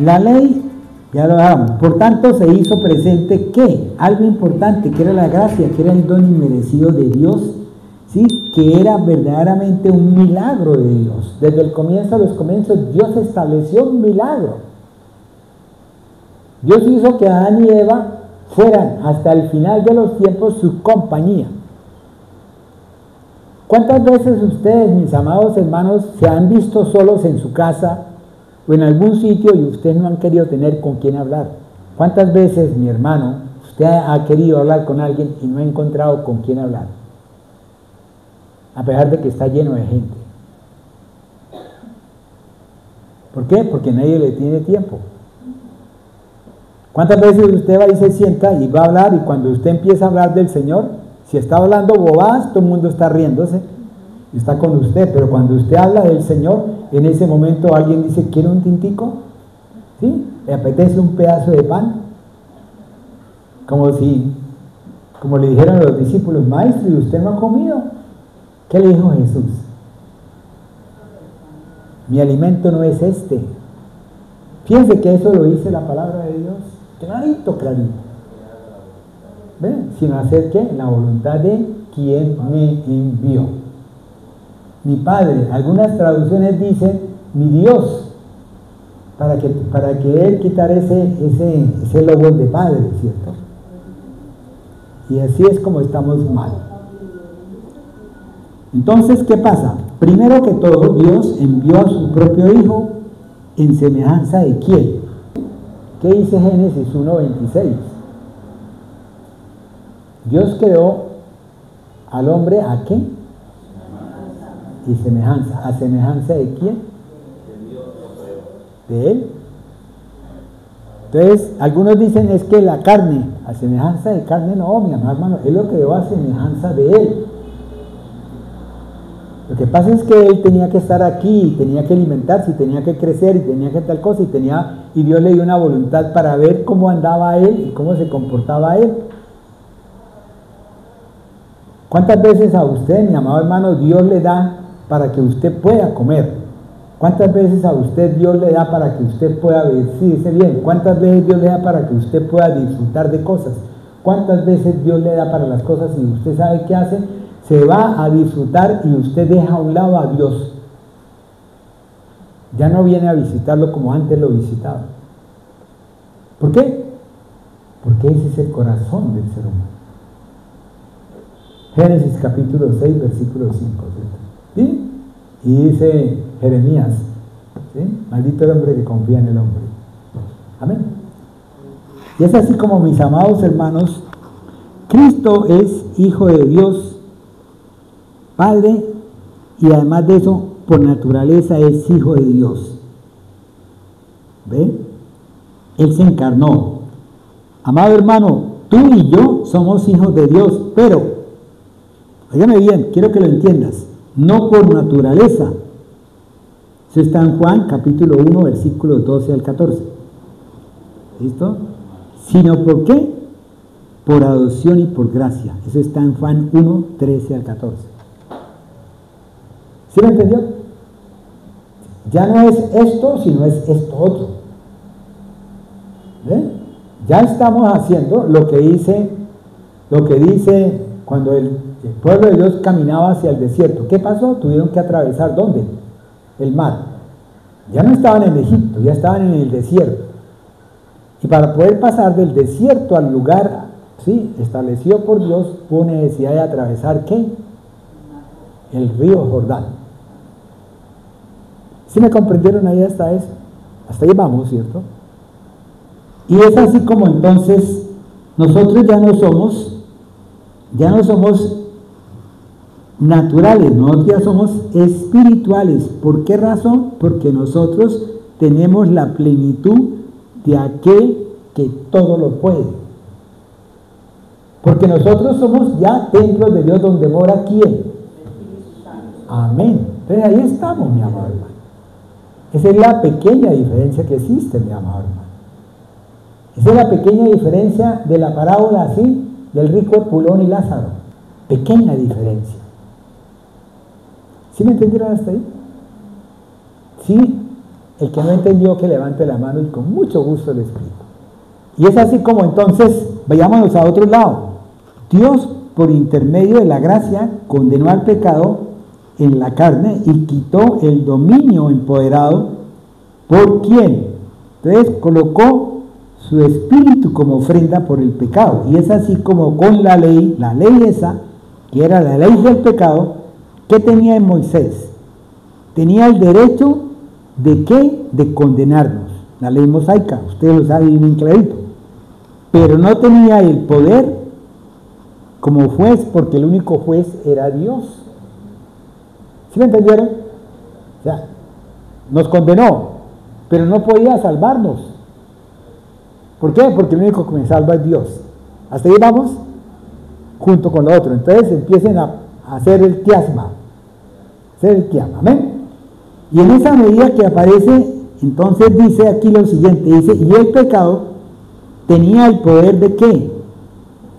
la ley, ya lo dejamos, por tanto se hizo presente que algo importante, que era la gracia, que era el don inmerecido de Dios, ¿sí? Que era verdaderamente un milagro de Dios. Desde el comienzo a los comienzos, Dios estableció un milagro. Dios hizo que Adán y Eva fueran hasta el final de los tiempos su compañía. ¿Cuántas veces ustedes, mis amados hermanos, se han visto solos en su casa o en algún sitio y ustedes no han querido tener con quién hablar? ¿Cuántas veces, mi hermano, usted ha querido hablar con alguien y no ha encontrado con quién hablar? A pesar de que está lleno de gente. ¿Por qué? Porque nadie le tiene tiempo. ¿Cuántas veces usted va y se sienta y va a hablar y cuando usted empieza a hablar del Señor, si está hablando bobadas, todo el mundo está riéndose y está con usted, pero cuando usted habla del Señor, en ese momento alguien dice, ¿quiere un tintico? ¿Sí? ¿Le apetece un pedazo de pan? Como le dijeron a los discípulos, maestro, ¿y usted no ha comido? ¿Qué le dijo Jesús? Mi alimento no es este. Fíjense que eso lo dice la palabra de Dios. Clarito, clarito. ¿Ven? Sino hacer ¿qué? La voluntad de quien me envió. Mi Padre. Algunas traducciones dicen mi Dios. Para que Él quitara ese logo de Padre, ¿cierto? Y así es como estamos mal. Entonces, ¿qué pasa? Primero que todo, Dios envió a su propio Hijo en semejanza de ¿quién? ¿Qué dice Génesis 1:26? Dios creó al hombre ¿a qué? Y semejanza. ¿A semejanza de quién? De Él. Entonces, algunos dicen es que la carne, a semejanza de carne, no, mi amado hermano, Él lo creó a semejanza de Él. Lo que pasa es que Él tenía que estar aquí, y tenía que alimentarse, y tenía que crecer, y tenía que tal cosa, y Dios le dio una voluntad para ver cómo andaba Él y cómo se comportaba Él. ¿Cuántas veces a usted, mi amado hermano, Dios le da para que usted pueda comer? ¿Cuántas veces a usted Dios le da para que usted pueda vestirse bien? ¿Cuántas veces Dios le da para que usted pueda disfrutar de cosas? ¿Cuántas veces Dios le da para las cosas y usted sabe qué hace? se va a disfrutar y usted deja a un lado a Dios. Ya no viene a visitarlo como antes lo visitaba. ¿Por qué? Porque ese es el corazón del ser humano. Génesis capítulo 6, versículo 5. ¿Sí? Y dice Jeremías, ¿sí? Maldito el hombre que confía en el hombre. Amén. Y es así como, mis amados hermanos, Cristo es Hijo de Dios, Padre, y además de eso, por naturaleza es Hijo de Dios. ¿Ve? Él se encarnó. Amado hermano, tú y yo somos hijos de Dios, pero, óigame bien, quiero que lo entiendas, no por naturaleza. Eso está en Juan capítulo 1, versículos 12 al 14. ¿Listo? Sino por qué? Por adopción y por gracia. Eso está en Juan 1, 13 al 14. ¿Sí lo entendió? Ya no es esto, sino es esto otro. ¿Ve? Ya estamos haciendo lo que dice cuando el pueblo de Dios caminaba hacia el desierto. ¿Qué pasó? Tuvieron que atravesar, ¿dónde? El mar. Ya no estaban en Egipto, ya estaban en el desierto. Y para poder pasar del desierto al lugar, ¿sí?, establecido por Dios, hubo necesidad de atravesar, ¿qué? El río Jordán. ¿Sí me comprendieron ahí hasta eso? Hasta ahí vamos, ¿cierto? Y es así como entonces nosotros ya no somos naturales, nosotros ya somos espirituales. ¿Por qué razón? Porque nosotros tenemos la plenitud de aquel que todo lo puede. Porque nosotros somos ya templos de Dios donde mora ¿quién? Amén. Entonces ahí estamos, mi amado hermano. Esa es la pequeña diferencia que existe, mi amado hermano. Esa es la pequeña diferencia de la parábola así, del rico Epulón y Lázaro. Pequeña diferencia. ¿Sí me entendieron hasta ahí? Sí, el que no entendió que levante la mano y con mucho gusto le explico. Y es así como entonces, vayámonos a otro lado. Dios, por intermedio de la gracia, condenó al pecado en la carne y quitó el dominio empoderado por ¿quién? Entonces colocó su espíritu como ofrenda por el pecado. Y es así como con la ley esa, que era la ley del pecado, ¿qué tenía en Moisés? Tenía el derecho de ¿qué? De condenarnos. La ley mosaica, ustedes lo saben bien clarito. Pero no tenía el poder como juez, porque el único juez era Dios. ¿Sí me entendieron? O sea, nos condenó, pero no podía salvarnos. ¿Por qué? Porque el único que me salva es Dios. Hasta ahí vamos, junto con lo otro. Entonces empiecen a hacer el quiasma. Amén. Y en esa medida que aparece, entonces dice aquí lo siguiente, dice, y el pecado tenía el poder de ¿qué?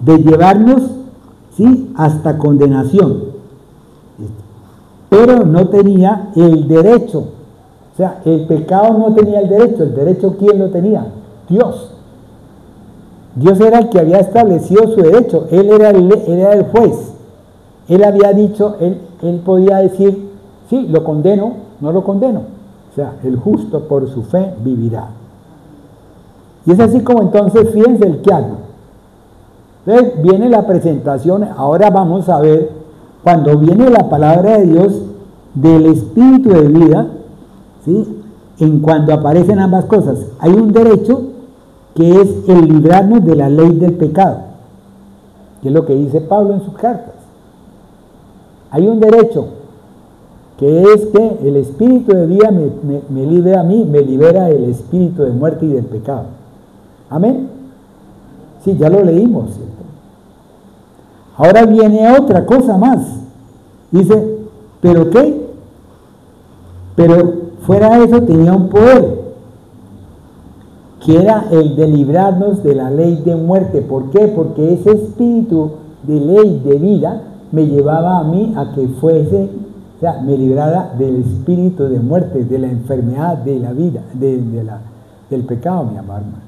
De llevarnos, ¿sí?, hasta condenación. Pero no tenía el derecho. O sea, el pecado no tenía el derecho ¿quién lo tenía? Dios. Dios era el que había establecido su derecho, Él era el juez. Él había dicho, él podía decir, sí, lo condeno, no lo condeno. O sea, el justo por su fe vivirá. Y es así como entonces, fíjense el que hago. Entonces viene la presentación, ahora vamos a ver, cuando viene la palabra de Dios del espíritu de vida, ¿sí?, en cuando aparecen ambas cosas, hay un derecho que es el librarnos de la ley del pecado, que es lo que dice Pablo en sus cartas. Hay un derecho que es que el espíritu de vida me libera a mí, me libera el espíritu de muerte y del pecado. Amén. Sí, ya lo leímos, ¿cierto? Ahora viene otra cosa más. Dice, ¿pero qué? Pero fuera de eso tenía un poder, que era el de librarnos de la ley de muerte. ¿Por qué? Porque ese espíritu de ley de vida me llevaba a mí a que fuese, o sea, me librara del espíritu de muerte, de la enfermedad, de la vida, del pecado, mi amado hermano.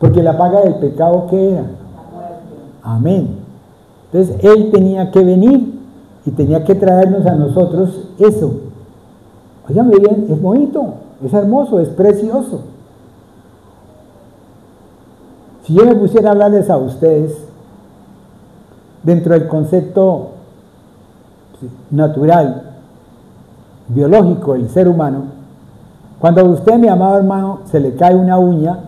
Porque la paga del pecado, ¿qué era? Amén. Entonces, Él tenía que venir y tenía que traernos a nosotros eso. Óigame bien, es bonito, es hermoso, es precioso. Si yo me pusiera a hablarles a ustedes dentro del concepto natural, biológico del ser humano, cuando a usted, mi amado hermano, se le cae una uña,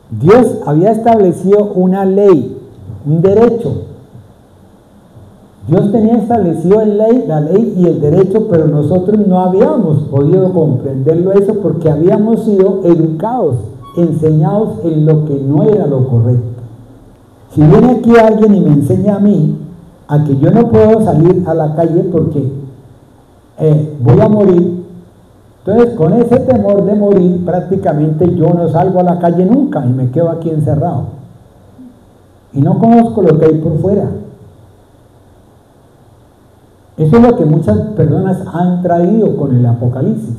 Dios había establecido una ley, un derecho. Dios tenía establecido la ley y el derecho, pero nosotros no habíamos podido comprenderlo eso porque habíamos sido educados, enseñados en lo que no era lo correcto. Si viene aquí alguien y me enseña a mí a que yo no puedo salir a la calle porque voy a morir, entonces con ese temor de morir prácticamente yo no salgo a la calle nunca y me quedo aquí encerrado y no conozco lo que hay por fuera. Eso es lo que muchas personas han traído con el Apocalipsis.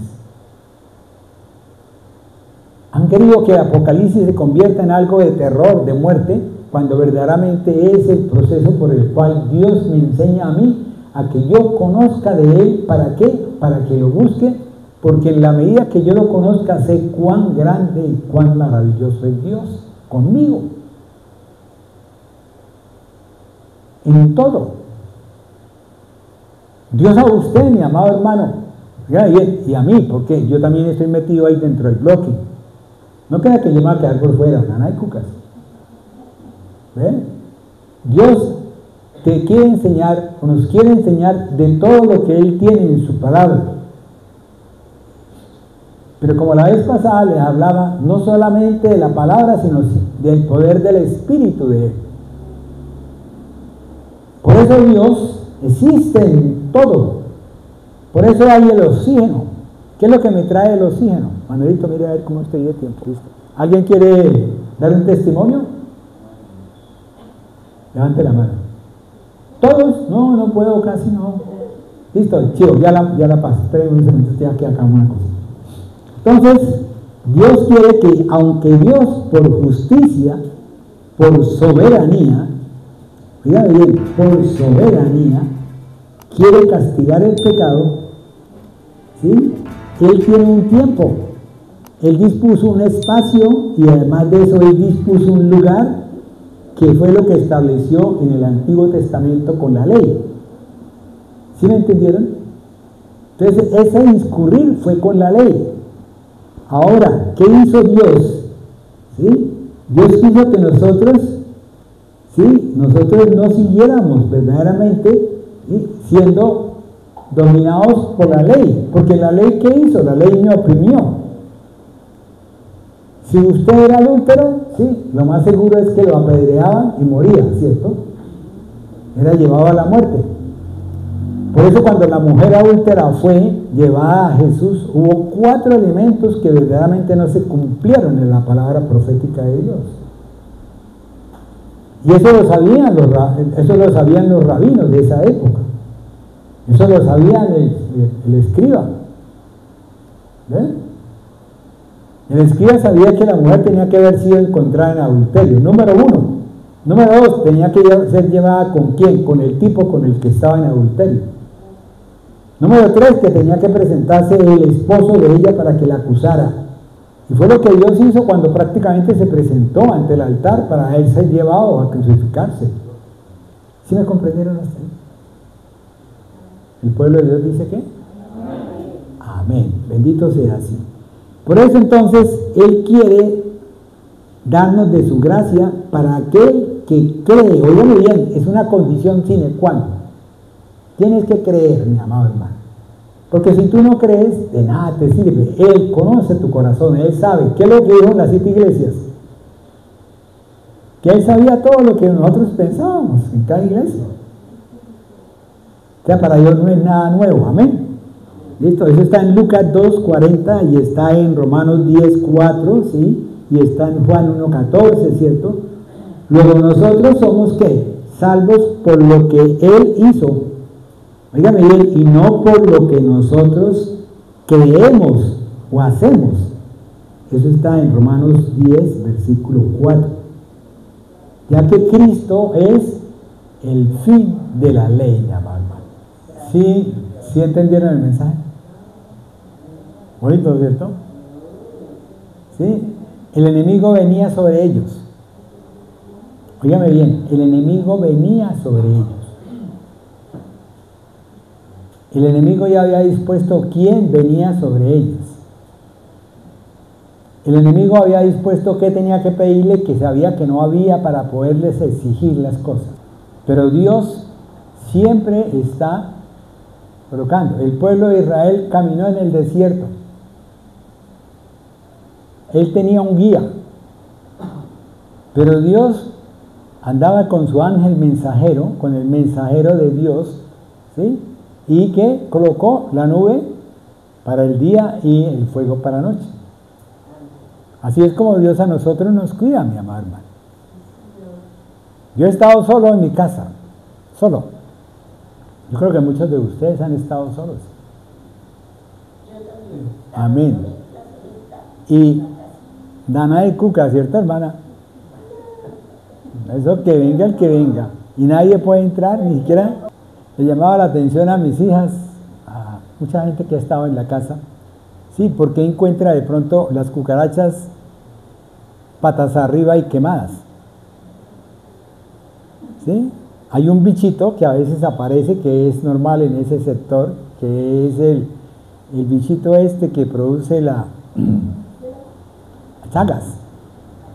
Han querido que el Apocalipsis se convierta en algo de terror, de muerte, cuando verdaderamente es el proceso por el cual Dios me enseña a mí a que yo conozca de Él. ¿Para qué? Para que lo busque, porque en la medida que yo lo conozca sé cuán grande y cuán maravilloso es Dios conmigo. En todo. Dios a usted, mi amado hermano, y a mí, porque yo también estoy metido ahí dentro del bloque. No crea que yo me voy a quedar por fuera, nada de cucas. ¿Ven? Dios te quiere enseñar, o nos quiere enseñar de todo lo que Él tiene en su palabra. Pero como la vez pasada les hablaba, no solamente de la palabra, sino del poder del Espíritu de Él. Por eso Dios existe en todo. Por eso hay el oxígeno. ¿Qué es lo que me trae el oxígeno? Manuelito, mire a ver cómo estoy de tiempo. ¿Listo? ¿Alguien quiere dar un testimonio? Levante la mano. ¿Todos? No, no puedo, casi no. Listo, chivo, ya la paso. Esperen un momento, estoy aquí acá una cosa. Entonces, Dios quiere que, aunque Dios por justicia, por soberanía, oiga bien, por soberanía, quiere castigar el pecado, ¿sí? Él tiene un tiempo. Él dispuso un espacio y además de eso Él dispuso un lugar que fue lo que estableció en el Antiguo Testamento con la ley. ¿Sí me entendieron? Entonces ese discurrir fue con la ley. Ahora, ¿qué hizo Dios? ¿Sí? Dios quiso que nosotros no siguiéramos verdaderamente, ¿sí?, siendo dominados por la ley, porque la ley, ¿qué hizo? La ley me oprimió. Si usted era adúltero, sí, lo más seguro es que lo apedreaban y moría, ¿cierto? Era llevado a la muerte. Por eso cuando la mujer adúltera fue llevada a Jesús, hubo 4 elementos que verdaderamente no se cumplieron en la palabra profética de Dios. Y eso lo sabían los rabinos de esa época. Eso lo sabía el escriba. ¿Ven? El escriba sabía que la mujer tenía que haber sido encontrada en adulterio, número 1. Número 2, tenía que ser llevada ¿con quién? Con el tipo con el que estaba en adulterio. Número 3, que tenía que presentarse el esposo de ella para que la acusara. Y fue lo que Dios hizo cuando prácticamente se presentó ante el altar para él ser llevado a crucificarse. ¿Sí me comprendieron hasta ahí? ¿El pueblo de Dios dice qué? Amén. Bendito sea así. Por eso entonces Él quiere darnos de su gracia para aquel que cree. Óigame bien, es una condición sine qua non. Tienes que creer, mi amado hermano. Porque si tú no crees, de nada te sirve. Él conoce tu corazón, Él sabe. ¿Qué es lo que dijo en las 7 iglesias? Que Él sabía todo lo que nosotros pensábamos en cada iglesia. O sea, para Dios no es nada nuevo. Amén. Listo, eso está en Lucas 2:40 y está en Romanos 10:4, ¿sí? Y está en Juan 1:14, ¿cierto? Luego nosotros somos, ¿qué? Salvos por lo que Él hizo. Óigame bien, y no por lo que nosotros creemos o hacemos. Eso está en Romanos 10, versículo 4. Ya que Cristo es el fin de la ley, mi amado hermano. ¿Sí entendieron el mensaje? Bonito, ¿cierto? ¿Sí? El enemigo venía sobre ellos. Óigame bien, el enemigo venía sobre ellos. El enemigo ya había dispuesto quién venía sobre ellos. El enemigo había dispuesto qué tenía que pedirle, que sabía que no había para poderles exigir las cosas. Pero Dios siempre está provocando. El pueblo de Israel caminó en el desierto. Él tenía un guía. Pero Dios andaba con su ángel mensajero, con el mensajero de Dios, ¿sí? Y que colocó la nube para el día y el fuego para la noche. Así es como Dios a nosotros nos cuida, mi amado hermano. Yo he estado solo en mi casa, solo. Yo creo que muchos de ustedes han estado solos. Amén. Y Dana de Cuca, ¿cierto, hermana? Eso, que venga el que venga. Y nadie puede entrar, ni siquiera. Le llamaba la atención a mis hijas, a mucha gente que ha estado en la casa. Sí, porque encuentra de pronto las cucarachas patas arriba y quemadas. ¿Sí? Hay un bichito que a veces aparece, que es normal en ese sector, que es el bichito este que produce las chagas.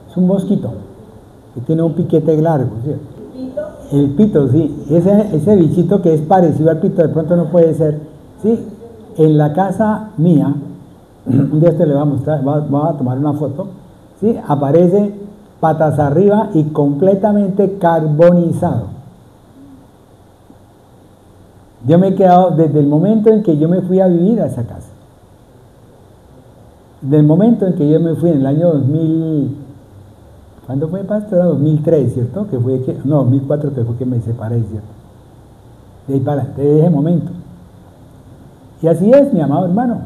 Es un mosquito que tiene un piquete largo, ¿sí? El pito, sí. Ese bichito que es parecido al pito, de pronto no puede ser. Sí, en la casa mía, un día le voy a mostrar, voy a tomar una foto, ¿sí? Aparece patas arriba y completamente carbonizado. Yo me he quedado desde el momento en que yo me fui a vivir a esa casa. Del momento en que yo me fui en el año 2000, ¿cuándo fue, pastor? Era 2003, ¿cierto? Que fue que, no, 2004 que fue que me separé, ¿cierto? De ahí para adelante, de ese momento. Y así es, mi amado hermano.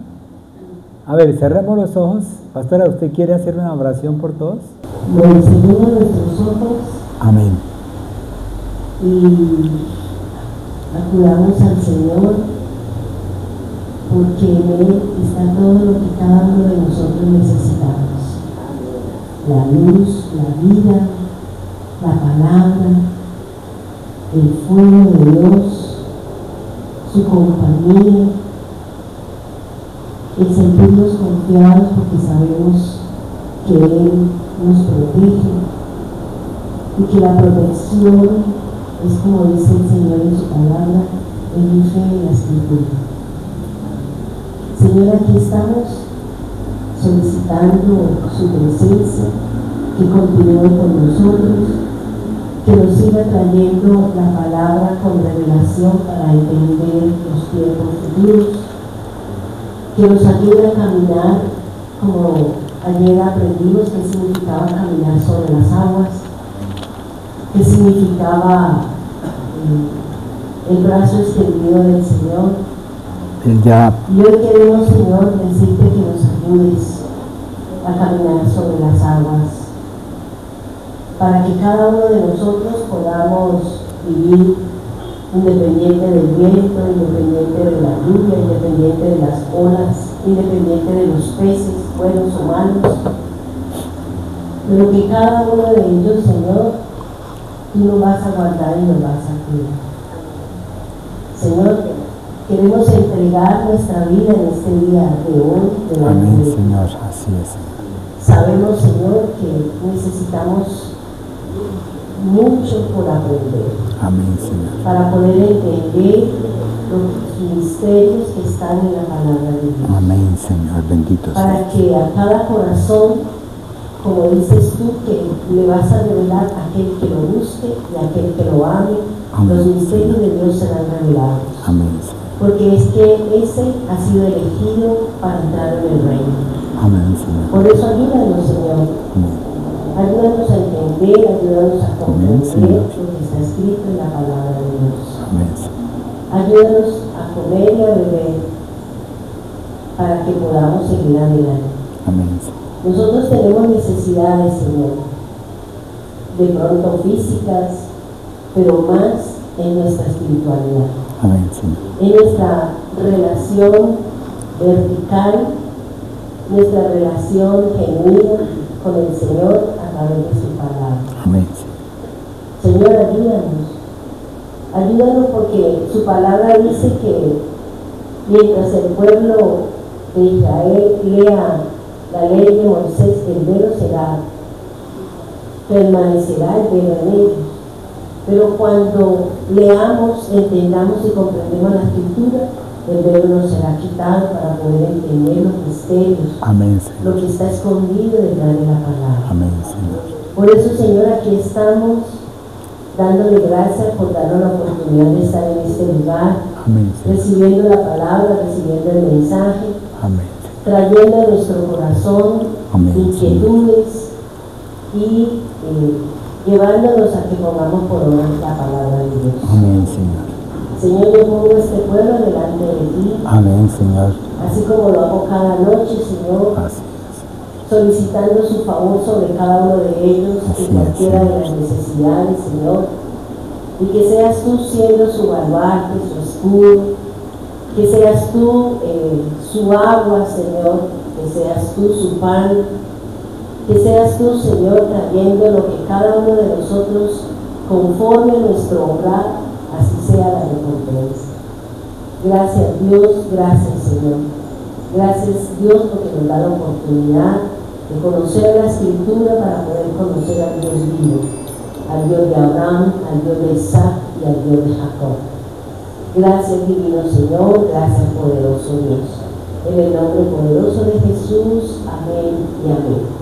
A ver, cerremos los ojos. Pastora, ¿usted quiere hacer una oración por todos? Bueno, cerremos nuestros ojos. Amén. Y acudamos al Señor, porque en Él está todo lo que cada uno de nosotros necesitamos: la luz, la vida, la palabra, el fuego de Dios, su compañía, el sentirnos confiados porque sabemos que Él nos protege y que la protección es, como dice el Señor en su palabra, en mi fe en la Escritura. Señor, aquí estamos solicitando su presencia, que continúe con nosotros, que nos siga trayendo la palabra con revelación para entender los tiempos futuros, que nos ayude a caminar como ayer aprendimos que significaba caminar sobre las aguas, que significaba el brazo extendido del Señor. Y hoy queremos, Señor, decirte que nos ayudes a caminar sobre las aguas, para que cada uno de nosotros podamos vivir independiente del viento, independiente de la lluvia, independiente de las olas, independiente de los peces, buenos o malos, pero que cada uno de ellos, Señor, tú nos vas a guardar y nos vas a cuidar. Señor, queremos entregar nuestra vida en este día de hoy delante de ti. Señor, así es. Sabemos, Señor, que necesitamos mucho por aprender. Amén, Señor. Para poder entender los misterios que están en la palabra de Dios. Amén, Señor, bendito sea. Para que a cada corazón, como dices tú, que le vas a revelar a aquel que lo busque y a aquel que lo ame, amén, los misterios Señor. de Dios serán revelados. Amén, Señor. Porque es que ese ha sido elegido para entrar en el reino. Amén, Señor. Por eso ayúdanos, Señor. Amén. Ayúdanos a entender, ayúdanos a comprender Señor. lo que está escrito en la palabra de Dios. Amén, Señor. Ayúdanos a comer y a beber para que podamos seguir adelante. Amén, Señor. Nosotros tenemos necesidades, Señor, de pronto físicas, pero más en nuestra espiritualidad. Amén, Señor. En nuestra relación vertical, nuestra relación genuina con el Señor a través de su palabra. Amén. Señor, ayúdanos. Ayúdanos porque su palabra dice que mientras el pueblo de Israel lea la ley de Moisés, el velo permanecerá el velo en ellos. Pero cuando leamos, entendamos y comprendemos la Escritura, el velo nos será quitado para poder entender los misterios, Amén, Señor. lo que está escondido detrás de la palabra. Amén, Señor. Por eso, Señor, aquí estamos dándole gracias por darnos la oportunidad de estar en este lugar, Amén, Señor. recibiendo la palabra, recibiendo el mensaje, Amén. trayendo a nuestro corazón Amén, inquietudes y llevándonos a que pongamos por obra la palabra de Dios. Amén, Señor. Señor, yo pongo este pueblo delante de ti, Amén, Señor. así como lo hago cada noche, Señor, Así solicitando su favor sobre cada uno de ellos, Así en cualquiera es, de las necesidades, Señor, y que seas tú siendo su baluarte, su escudo, que seas tú su agua, Señor, que seas tú su pan, que seas tú, Señor, trayendo lo que cada uno de nosotros, conforme a nuestro obrar, así sea la recompensa. Gracias, Dios, gracias, Señor. Gracias, Dios, porque nos da la oportunidad de conocer la Escritura para poder conocer al Dios vivo, al Dios de Abraham, al Dios de Isaac y al Dios de Jacob. Gracias, divino Señor, gracias, poderoso Dios. En el nombre poderoso de Jesús, amén y amén.